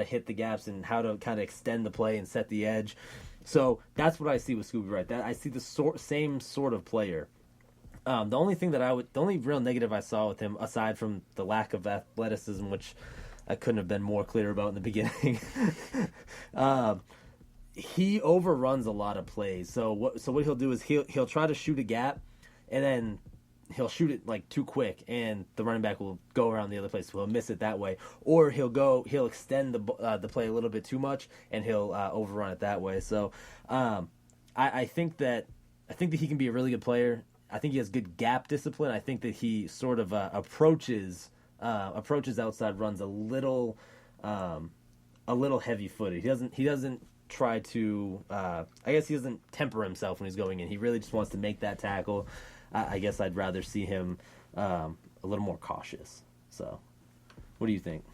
hit the gaps and how to kind of extend the play and set the edge." So that's what I see with Scooby Wright. That I see the same sort of player. The only real negative I saw with him, aside from the lack of athleticism, which I couldn't have been more clear about in the beginning, he overruns a lot of plays. So what he'll do is he'll try to shoot a gap, and then he'll shoot it like too quick, and the running back will go around the other place. So he'll miss it that way, or he'll extend the play a little bit too much, and he'll overrun it that way. So I think that he can be a really good player. I think he has good gap discipline. I think that he sort of approaches outside runs a little heavy-footed. He doesn't try to. I guess he doesn't temper himself when he's going in. He really just wants to make that tackle. I guess I'd rather see him a little more cautious. So, what do you think?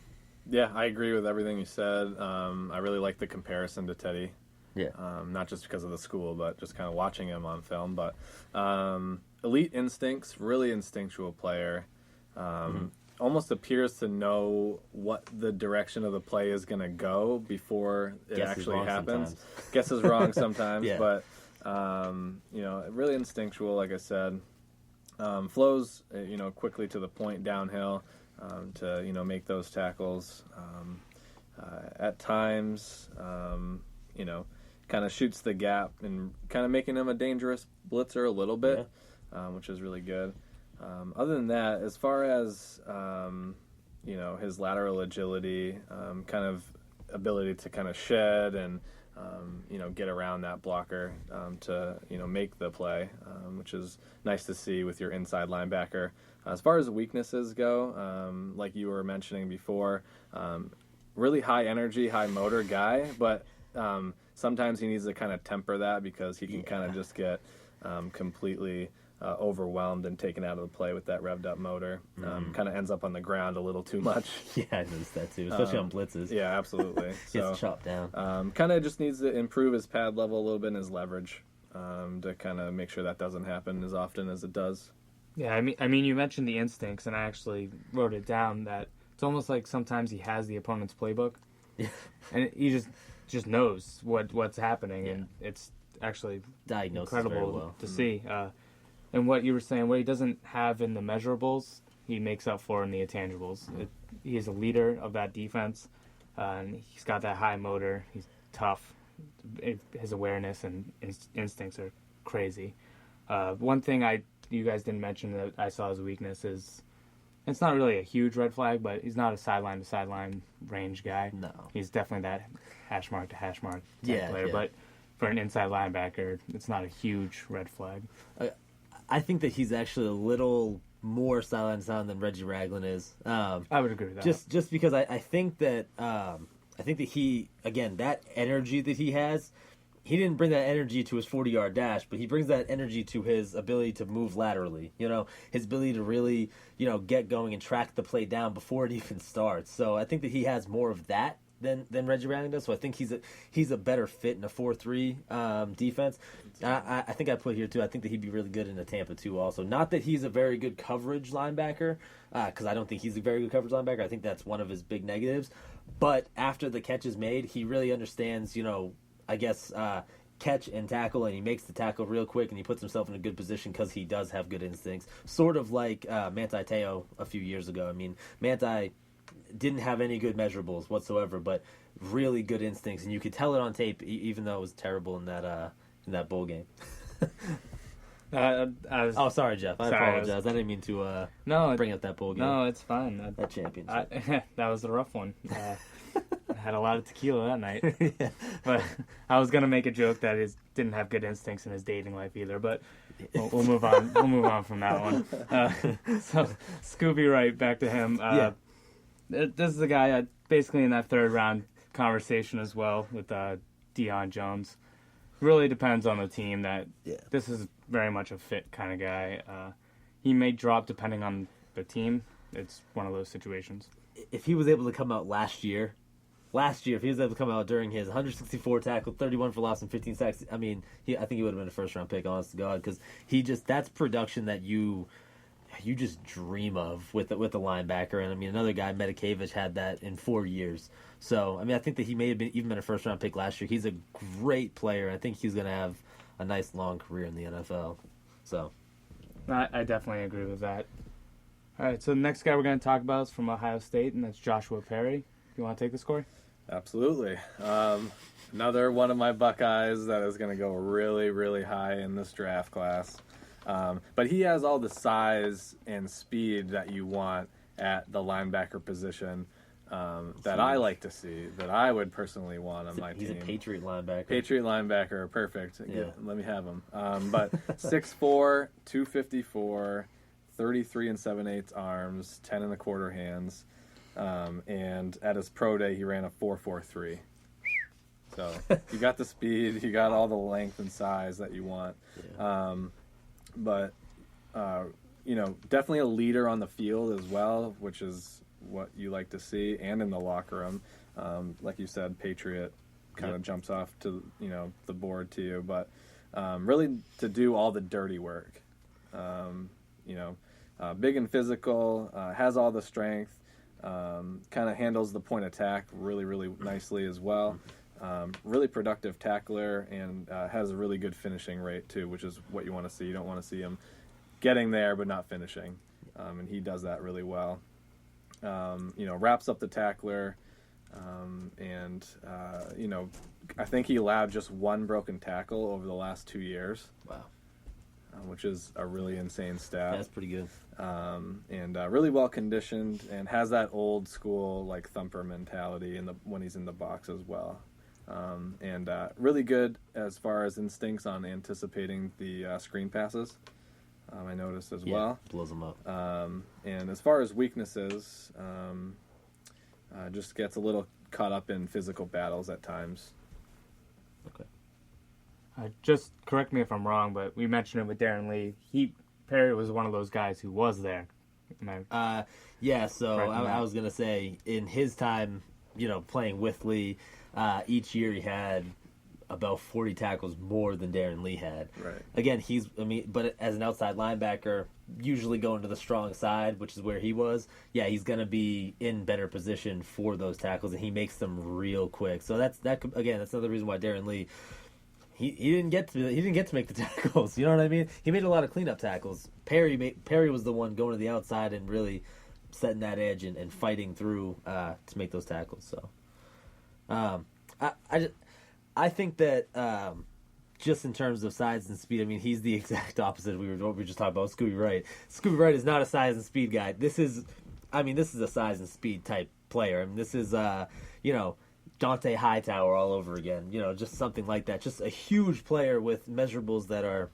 Yeah, I agree with everything you said. I really like the comparison to Teddy. Yeah. Not just because of the school, but just kind of watching him on film. But elite instincts, really instinctual player. Almost appears to know what the direction of the play is going to go before it actually happens. Sometimes. Guesses wrong sometimes, Yeah. but really instinctual, like I said. Flows, quickly to the point downhill to make those tackles. At times, kind of shoots the gap and kind of making him a dangerous blitzer a little bit, which is really good. Other than that, as far as his lateral agility, kind of ability to kind of shed and get around that blocker to make the play, which is nice to see with your inside linebacker. As far as weaknesses go, like you were mentioning before, really high energy, high motor guy, but sometimes he needs to kind of temper that because he can kind of just get completely overwhelmed and taken out of the play with that revved up motor. Kind of ends up on the ground a little too much. Yeah, I noticed that too, especially on blitzes. Yeah, absolutely. Gets chopped down. Kind of just needs to improve his pad level a little bit and his leverage to kind of make sure that doesn't happen as often as it does. Yeah, I mean, you mentioned the instincts, and I actually wrote it down that it's almost like sometimes he has the opponent's playbook, and he just knows what's happening, and it's actually incredible to see. And what you were saying, what he doesn't have in the measurables, he makes up for in the intangibles. He is a leader of that defense, and he's got that high motor. He's tough. His awareness and instincts are crazy. One thing you guys didn't mention that I saw as a weakness is, it's not really a huge red flag, but he's not a sideline to sideline range guy. No. He's definitely that hash mark to hash mark type player. Yeah. But for an inside linebacker, it's not a huge red flag. I think that he's actually a little more sideline to sideline than Reggie Ragland is. I would agree with that. Just because I think that he, again, that energy that he has, he didn't bring that energy to his 40-yard dash, but he brings that energy to his ability to move laterally. His ability to really, get going and track the play down before it even starts. So I think that he has more of that than Reggie Ragland does. So I think he's a better fit in a 4-3 defense. I think I put here too. I think that he'd be really good in a Tampa too. Also, not that he's a very good coverage linebacker, because I don't think he's a very good coverage linebacker. I think that's one of his big negatives. But after the catch is made, he really understands. I guess catch and tackle, and he makes the tackle real quick, and he puts himself in a good position because he does have good instincts. Sort of like Manti Te'o a few years ago. I mean, Manti didn't have any good measurables whatsoever, but really good instincts, and you could tell it on tape, even though it was terrible in that bowl game. Sorry, Jeff. I apologize. I didn't mean to bring up that bowl game. No, it's fine. That championship. That was a rough one. I had a lot of tequila that night. Yeah. But I was going to make a joke that he didn't have good instincts in his dating life either, but we'll move on. We'll move on from that one. So, Scooby Wright, back to him. This is a guy basically in that third round conversation as well with Deion Jones. Really depends on the team. This is very much a fit kind of guy. He may drop depending on the team. It's one of those situations. If he was able to come out last year, if he was able to come out during his 164 tackle, 31 for loss, and 15 sacks, I think he would have been a first round pick, honest to God, because that's production that you just dream of with the linebacker. And another guy, Matakevich, had that in 4 years. So I think that he may have even been a first round pick last year. He's a great player. I think he's going to have a nice long career in the NFL. So I definitely agree with that. All right, so the next guy we're going to talk about is from Ohio State, and that's Joshua Perry. You want to take the score? Absolutely. Another one of my Buckeyes that is going to go really, really high in this draft class. But he has all the size and speed that you want at the linebacker position that I like to see, that I would personally want on my team. He's a Patriot linebacker. Patriot linebacker, perfect. Yeah. Let me have him. But 6'4", 254, 33 7/8 arms, 10 1/4 hands. And at his pro day, he ran a 4.43. So you got the speed, you got all the length and size that you want. Yeah. But definitely a leader on the field as well, which is what you like to see, and in the locker room. Like you said, Patriot kind of jumps off to the board to you, but really to do all the dirty work. Big and physical, has all the strength, kind of handles the point attack really, really nicely as well. Really productive tackler, and has a really good finishing rate too, which is what you want to see. You don't want to see him getting there but not finishing, and he does that really well. Wraps up the tackler, and I think he allowed just one broken tackle over the last 2 years. Wow. Which is a really insane stat. That's pretty good. And really well conditioned, and has that old school like thumper mentality when he's in the box as well. And really good as far as instincts on anticipating the screen passes. I noticed as well. Blows them up. And as far as weaknesses, just gets a little caught up in physical battles at times. Okay. Just correct me if I'm wrong, but we mentioned it with Darron Lee. Perry was one of those guys who was there. Yeah, so I was going to say, in his time, playing with Lee, each year he had about 40 tackles more than Darron Lee had. Right. Again, but as an outside linebacker, usually going to the strong side, which is where he was, he's going to be in better position for those tackles, and he makes them real quick. So that's another reason why Darron Lee, he didn't get to make the tackles. You know what I mean? He made a lot of cleanup tackles. Perry was the one going to the outside and really setting that edge and fighting through to make those tackles. So, I think that just in terms of size and speed, I mean, he's the exact opposite of what we were just talking about. Scooby Wright. Scooby Wright is not a size and speed guy. This is a size and speed type player. I mean, this is Dante Hightower all over again. Just something like that. Just a huge player with measurables that are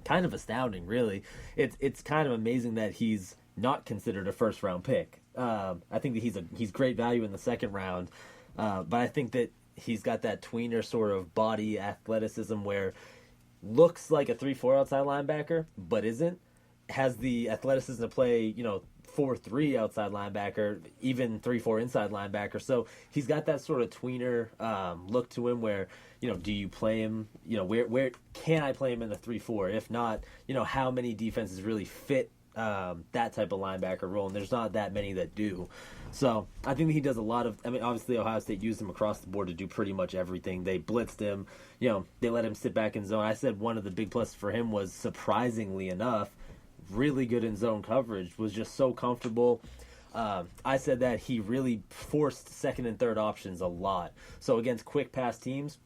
kind of astounding, really. It's kind of amazing that he's not considered a first round pick. I think that he's great value in the second round, but I think that he's got that tweener sort of body athleticism where looks like a 3-4 outside linebacker, but isn't. Has the athleticism to play, 4-3 outside linebacker, even 3-4 inside linebacker. So he's got that sort of tweener look to him where, do you play him, where can I play him in the 3-4? If not, how many defenses really fit that type of linebacker role, and there's not that many that do. So I think that he does a lot of, obviously Ohio State used him across the board to do pretty much everything. They blitzed him, they let him sit back in zone. I said one of the big pluses for him was, surprisingly enough, really good in zone coverage, was just so comfortable. I said that he really forced second and third options a lot. So against quick pass teams,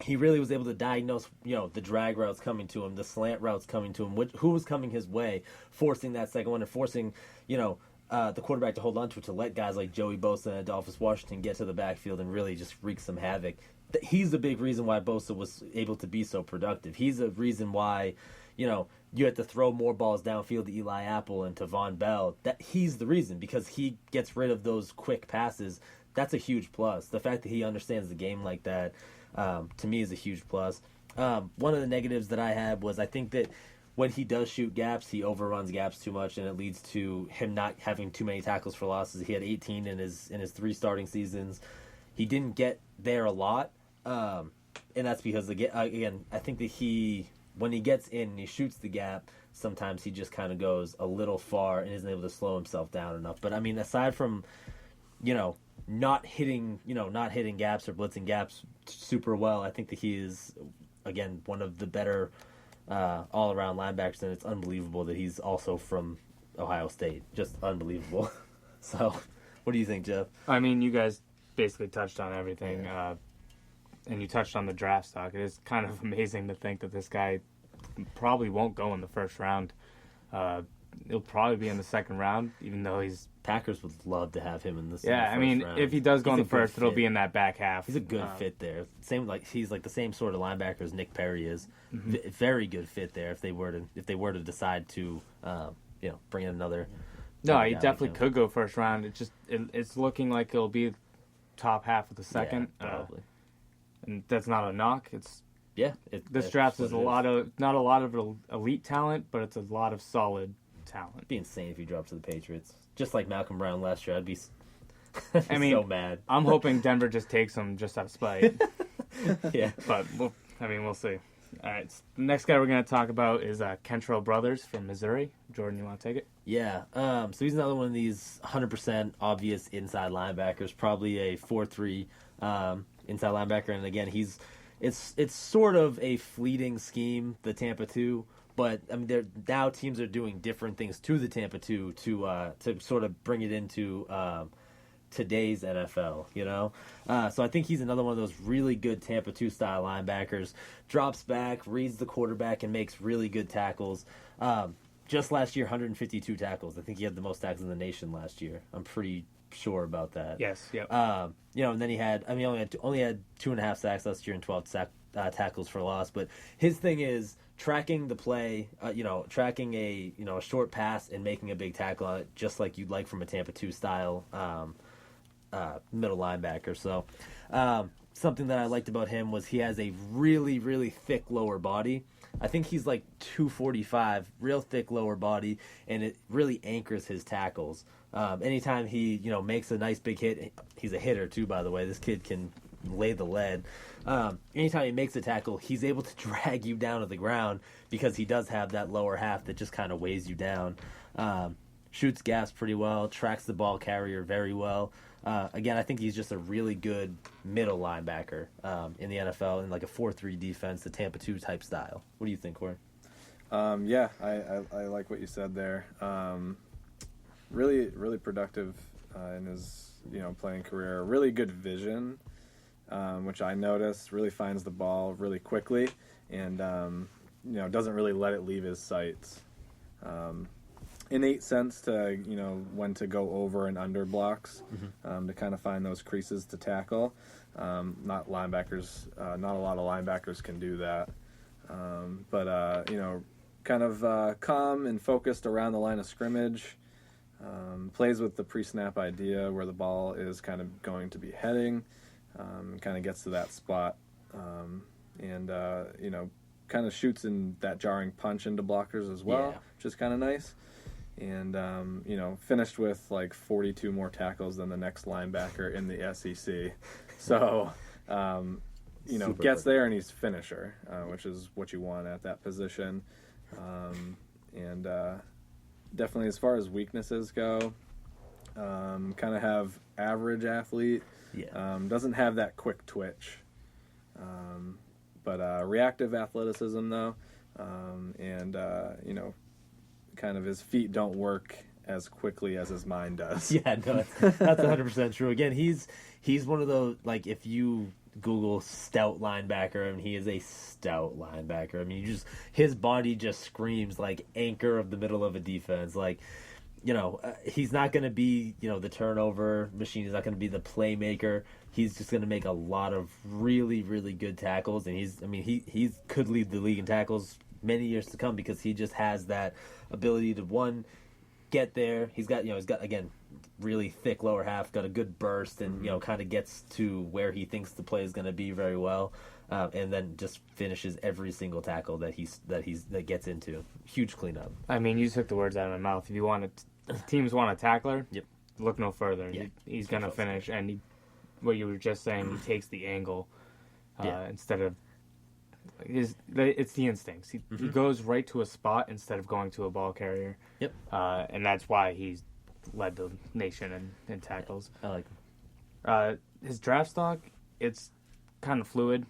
he really was able to diagnose, the drag routes coming to him, the slant routes coming to him, who was coming his way, forcing that second one and forcing, the quarterback to hold on to it, to let guys like Joey Bosa and Adolphus Washington get to the backfield and really just wreak some havoc. He's the big reason why Bosa was able to be so productive. He's a reason why, you had to throw more balls downfield to Eli Apple and to Von Bell. He's the reason, because he gets rid of those quick passes. That's a huge plus. The fact that he understands the game like that, to me, is a huge plus. One of the negatives that I had was, I think that when he does shoot gaps, he overruns gaps too much, and it leads to him not having too many tackles for losses. He had 18 in his 3 starting seasons. He didn't get there a lot, and that's because, again, I think that when he gets in and he shoots the gap, sometimes he just kind of goes a little far and isn't able to slow himself down enough. But aside from, not hitting gaps or blitzing gaps super well, I think that he is, again, one of the better all-around linebackers, and it's unbelievable that he's also from Ohio State. Just unbelievable. So, what do you think, Jeff? I mean, you guys basically touched on everything, and you touched on the draft stock. It is kind of amazing to think that this guy probably won't go in the first round. He'll probably be in the second round, even though he's... Packers would love to have him in the Yeah, I mean, round. if he does go in the first, it'll fit. be in that back half. He's a good fit there. He's like the same sort of linebacker as Nick Perry is. Mm-hmm. Very good fit there if they were to decide to bring in another. No, he definitely could go first round. It's looking like it'll be top half of the second. Yeah, probably. And that's not a knock. This draft is not a lot of elite talent, but it's a lot of solid talent. It'd be insane if he dropped to the Patriots, just like Malcolm Brown last year. I'd be so mad. I'm hoping Denver just takes him just out of spite. Yeah, but we'll see. All right, so the next guy we're going to talk about is Kentrell brothers from Missouri. Jordan, you want to take it? Yeah. So he's another one of these 100% obvious inside linebackers, probably a 4-3 inside linebacker. And again, it's sort of a fleeting scheme, the Tampa 2. But I mean, now teams are doing different things to the Tampa 2 to sort of bring it into today's NFL, So I think he's another one of those really good Tampa 2 style linebackers. Drops back, reads the quarterback, and makes really good tackles. Just last year, 152 tackles. I think he had the most tackles in the nation last year. I'm pretty sure about that. Yes. Yep. And then he only had 2.5 sacks last year and 12 tackles for loss. But his thing is tracking the play, tracking a short pass and making a big tackle on it, just like you'd like from a Tampa 2 style middle linebacker. So something that I liked about him was he has a really, really thick lower body. I think he's like 245, real thick lower body, and it really anchors his tackles. Anytime he makes a nice big hit, he's a hitter too, by the way. This kid can lay the lead. Anytime he makes a tackle, he's able to drag you down to the ground because he does have that lower half that just kind of weighs you down. Shoots gas pretty well, tracks the ball carrier very well. Again, I think he's just a really good middle linebacker in the NFL in like a 4-3 defense, the Tampa 2 type style. What do you think, Corey? Yeah, I like what you said there. Really, really productive in his playing career. Really good vision, which I noticed. Really finds the ball really quickly, and doesn't really let it leave his sights. Innate sense to when to go over and under blocks, to kind of find those creases to tackle. Not a lot of linebackers can do that, but kind of calm and focused around the line of scrimmage. Plays with the pre-snap idea where the ball is kind of going to be heading, kind of gets to that spot, and kind of shoots in that jarring punch into blockers as well, which is kind of nice. And, finished with like 42 more tackles than the next linebacker in the SEC. So, gets there and he's finisher, which is what you want at that position. And definitely as far as weaknesses go, kind of have average athlete. Yeah. Doesn't have that quick twitch. But reactive athleticism, though. Kind of his feet don't work as quickly as his mind does. Yeah, no, that's 100% true. Again, he's one of those, like, if you Google stout linebacker, I mean, he is a stout linebacker. I mean, his body just screams like anchor of the middle of a defense. Like, he's not going to be, the turnover machine. He's not going to be the playmaker. He's just going to make a lot of really, really good tackles. And he could lead the league in tackles many years to come because he just has that ability to get there. He's got again really thick lower half, got a good burst, and kind of gets to where he thinks the play is going to be very well, and then just finishes every single tackle that gets into. Huge cleanup. I mean, you took the words out of my mouth. If you want teams want a tackler, yep, look no further. Yeah. He's going to finish, and what you were just saying, he takes the angle instead of. It's the instincts. He goes right to a spot instead of going to a ball carrier. Yep. And that's why he's led the nation in tackles. I like him. His draft stock, it's kind of fluid.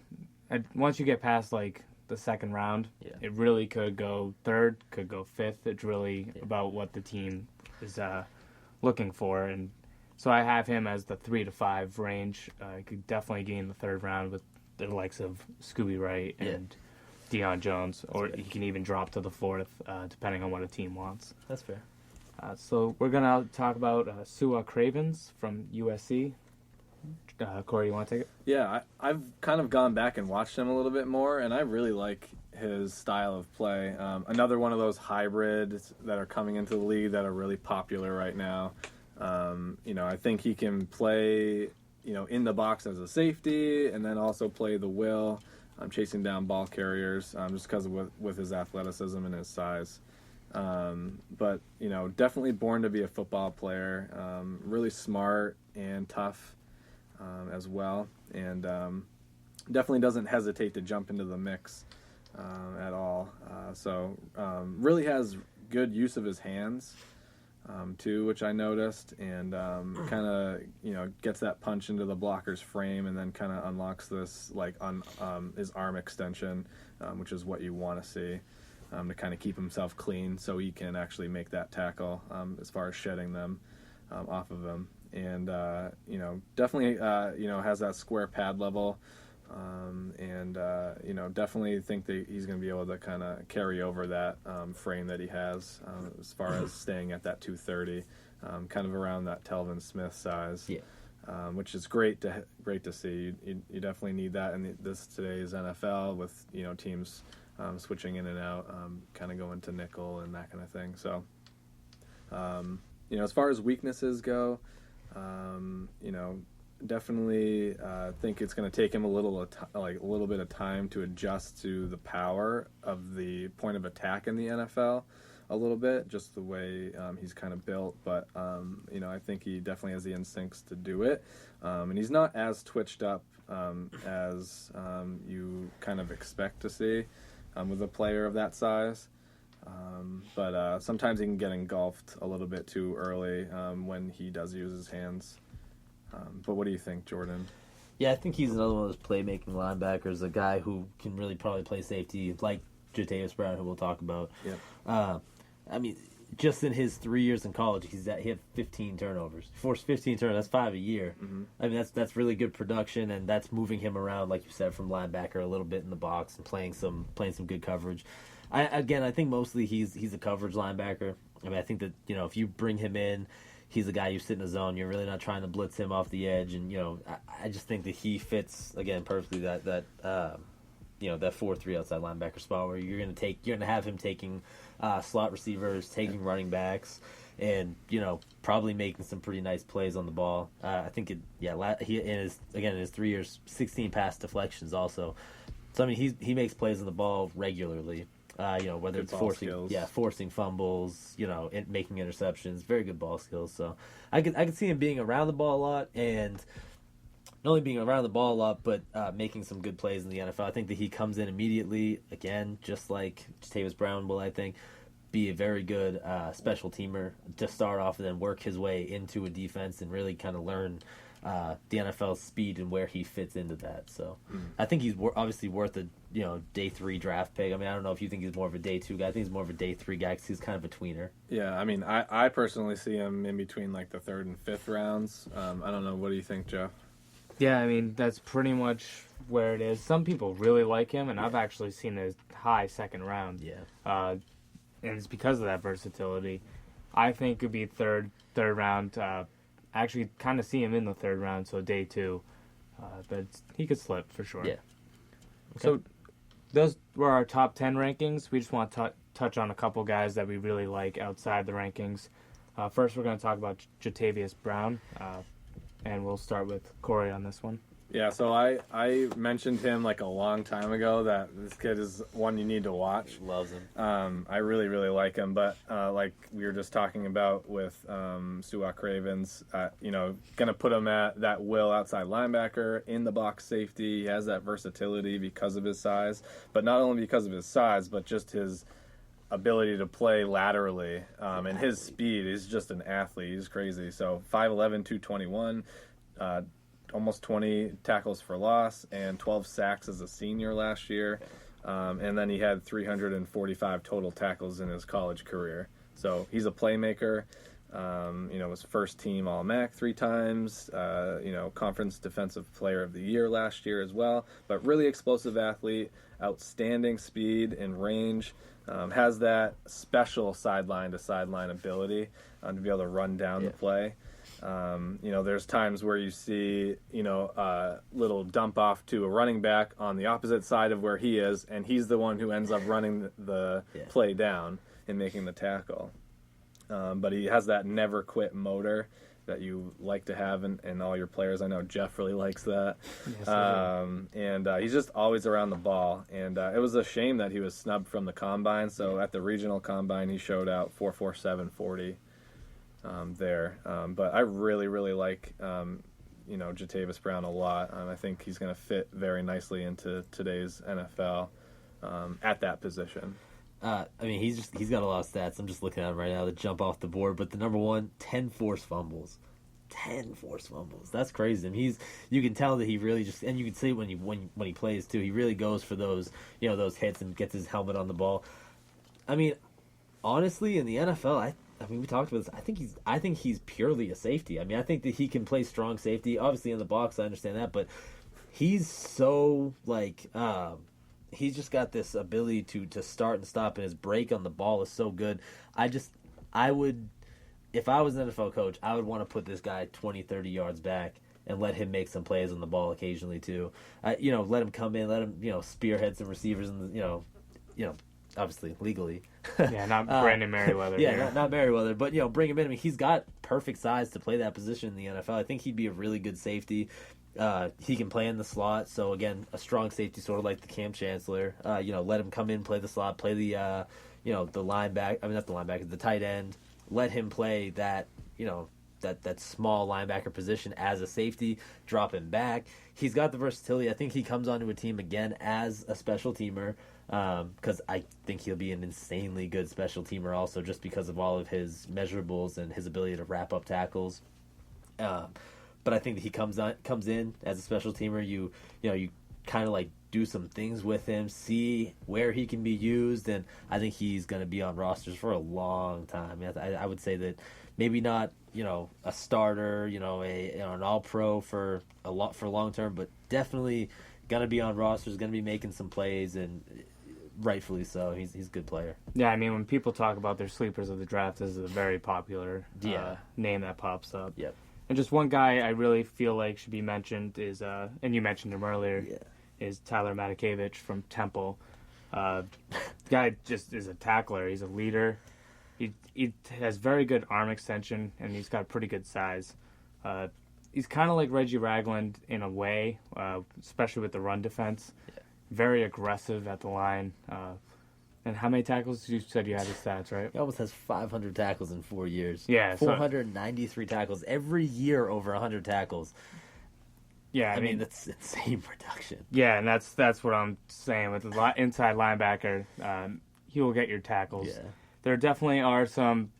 And once you get past like the second round, it really could go third, could go fifth. It's really about what the team is looking for. And so I have him as the 3 to 5 range. He could definitely gain the third round with the likes of Scooby Wright and Deion Jones, or he can even drop to the 4th, depending on what a team wants. That's fair. So we're going to talk about Cravens from USC. Corey, you want to take it? Yeah, I've kind of gone back and watched him a little bit more, and I really like his style of play. Another one of those hybrids that are coming into the league that are really popular right now. I think he can play, in the box as a safety, and then also play the will, chasing down ball carriers, just because with his athleticism and his size. But definitely born to be a football player. Really smart and tough as well, and definitely doesn't hesitate to jump into the mix at all. So really has good use of his hands too, which I noticed, and kind of gets that punch into the blocker's frame, and then kind of unlocks this his arm extension, which is what you want to see. To kind of keep himself clean so he can actually make that tackle as far as shedding them off of him. And, definitely, has that square pad level. And definitely think that he's going to be able to kind of carry over that frame that he has as far as staying at that 230, kind of around that Telvin Smith size. Yeah. Which is great to see. You definitely need that in today's NFL with, teams switching in and out, kind of going to nickel and that kind of thing. So, as far as weaknesses go, definitely think it's going to take him a little bit of time to adjust to the power of the point of attack in the NFL a little bit, just the way he's kind of built. But, I think he definitely has the instincts to do it. And he's not as twitched up as you kind of expect to see with a player of that size. But sometimes he can get engulfed a little bit too early when he does use his hands. But what do you think, Jordan? Yeah, I think he's another one of those playmaking linebackers, a guy who can really probably play safety, like Jatavis Brown, who we'll talk about. Yeah. Just in his 3 years in college, he had 15 turnovers. He forced 15 turnovers. That's 5 a year. Mm-hmm. That's really good production, and that's moving him around, like you said, from linebacker a little bit in the box and playing some good coverage. I think mostly he's a coverage linebacker. I think that if you bring him in, he's a guy you sit in the zone. You're really not trying to blitz him off the edge, and I just think that he fits again perfectly that 4-3 outside linebacker spot where you're gonna have him taking slot receivers, taking running backs, and probably making some pretty nice plays on the ball. I think he in his 3 years, 16 pass deflections also. So he makes plays on the ball regularly. Whether good it's forcing fumbles, making interceptions, very good ball skills. So I could see him being around the ball a lot, and not only being around the ball a lot, but making some good plays in the NFL. I think that he comes in immediately, again, just like Jatavis Brown will, I think, be a very good special teamer to start off and then work his way into a defense and really kind of learn the NFL's speed and where he fits into that. So I think he's obviously worth a day 3 draft pick. I don't know if you think he's more of a day 2 guy. I think he's more of a day 3 guy because he's kind of a tweener. Yeah, I personally see him in between like the 3rd and 5th rounds. I don't know. What do you think, Jeff? Yeah, that's pretty much where it is. Some people really like him, and I've actually seen his high 2nd round. Yeah. And it's because of that versatility. I think it could be third round. Actually, kind of see him in the 3rd round, so day 2. But he could slip for sure. Yeah. Okay. So those were our top 10 rankings. We just want to touch on a couple guys that we really like outside the rankings. First, we're going to talk about Jatavis Brown, and we'll start with Corey on this one. Yeah, so I mentioned him like a long time ago that this kid is one you need to watch. Loves him. I really, really like him, but like we were just talking about with Cravens, gonna put him at that will outside linebacker, in the box safety. He has that versatility because of his size, but not only because of his size, but just his ability to play laterally, and his speed. He's just an athlete. He's crazy. So 5'11", 221, almost 20 tackles for loss and 12 sacks as a senior last year. And then he had 345 total tackles in his college career. So he's a playmaker. Was first team All-MAC 3 times, Conference Defensive Player of the Year last year as well, but really explosive athlete, outstanding speed and range, has that special sideline to sideline ability to be able to run down the play. There's times where you see, little dump off to a running back on the opposite side of where he is, and he's the one who ends up running the play down and making the tackle. But he has that never quit motor that you like to have in all your players. I know Jeff really likes that. Yes, he's just always around the ball. And it was a shame that he was snubbed from the combine. So at the regional combine, he showed out 4.4740 there. But I really, really like, Jatavis Brown a lot. I think he's going to fit very nicely into today's NFL at that position. He's got a lot of stats. I'm just looking at him right now to jump off the board. But the number one, 10 forced fumbles. 10 forced fumbles. That's crazy. You can tell that he really just, and you can see when he plays too, he really goes for those hits and gets his helmet on the ball. Honestly, in the NFL, we talked about this. I think he's purely a safety. I think that he can play strong safety. Obviously in the box, I understand that, but he's so he's just got this ability to start and stop, and his break on the ball is so good. I would, if I was an NFL coach, I would want to put this guy 20, 30 yards back and let him make some plays on the ball occasionally too. Let him come in, let him, spearhead some receivers and, obviously legally. Yeah, not Brandon Merriweather. Yeah, not Merriweather, but, bring him in. He's got perfect size to play that position in the NFL. I think he'd be a really good safety. He can play in the slot, so again, a strong safety, sort of like the Cam Chancellor. Let him come in, play the slot, play the the linebacker. Not the linebacker, the tight end. Let him play that that small linebacker position as a safety. Drop him back. He's got the versatility. I think he comes onto a team again as a special teamer, because I think he'll be an insanely good special teamer also, just because of all of his measurables and his ability to wrap up tackles. But I think that he comes in as a special teamer. You kind of do some things with him, see where he can be used, and I think he's going to be on rosters for a long time. I would say that maybe not a starter, an all-pro for long term, but definitely going to be on rosters, going to be making some plays, and rightfully so. He's a good player. Yeah, when people talk about their sleepers of the draft, this is a very popular name that pops up. Yep. And just one guy I really feel like should be mentioned is, and you mentioned him earlier, is Tyler Matakevich from Temple. Guy just is a tackler. He's a leader. He has very good arm extension, and he's got pretty good size. He's kind of like Reggie Ragland in a way, especially with the run defense. Yeah. Very aggressive at the line. And how many tackles? You said you had his stats, right? He almost has 500 tackles in 4 years. Yeah. 493 tackles. Every year over 100 tackles. Yeah, I mean that's insane production. Yeah, and that's what I'm saying. With the inside linebacker, he will get your tackles. Yeah. There definitely are some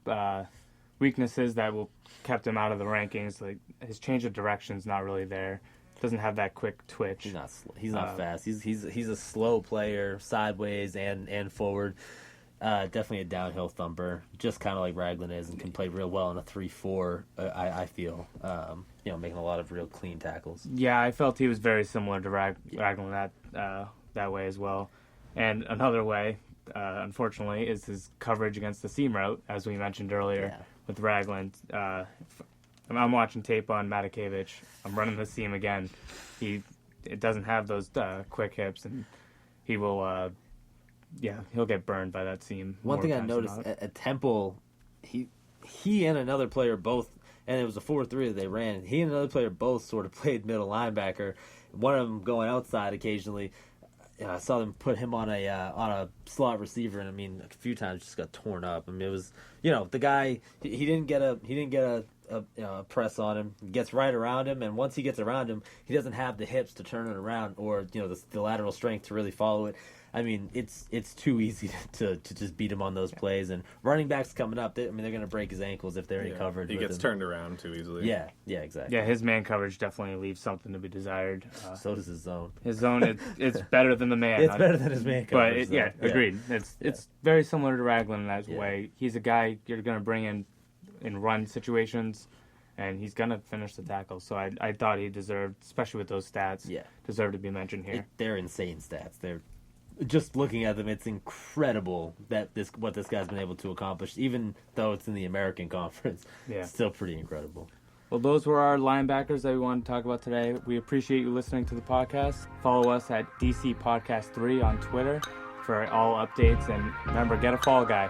weaknesses that will kept him out of the rankings. Like his change of direction is not really there. Doesn't have that quick twitch. He's not fast. He's a slow player, sideways and forward. Definitely a downhill thumper, just kind of like Ragland is, and can play real well in a 3-4. I feel, making a lot of real clean tackles. Yeah, I felt he was very similar to Ragland that way as well. And another way, unfortunately, is his coverage against the seam route, as we mentioned earlier with Ragland. I'm watching tape on Matakevich. I'm running the seam again. It doesn't have those quick hips, and he will. He'll get burned by that seam. One thing I noticed at Temple, he and another player both, and it was a 4-3 that they ran. He and another player both sort of played middle linebacker. One of them going outside occasionally. I saw them put him on a slot receiver, and a few times just got torn up. It was the guy. He didn't get a press on him. He gets right around him, and once he gets around him, he doesn't have the hips to turn it around, or the lateral strength to really follow it. It's too easy to just beat him on those plays. And running backs coming up, they're going to break his ankles if they're covered. He gets turned around too easily. Yeah, exactly. Yeah, his man coverage definitely leaves something to be desired. So does his zone. His zone, it's better than the man. It's better than his man coverage. But agreed. It's very similar to Ragland in that way. He's a guy you're going to bring in in run situations, and he's going to finish the tackle. So I thought he deserved, especially with those stats, deserved to be mentioned here. They're insane stats. They're just looking at them, it's incredible that what this guy's been able to accomplish, even though it's in the American Conference. Yeah. It's still pretty incredible. Well, those were our linebackers that we wanted to talk about today. We appreciate you listening to the podcast. Follow us at DC Podcast 3 on Twitter for all updates. And remember, get a fall guy.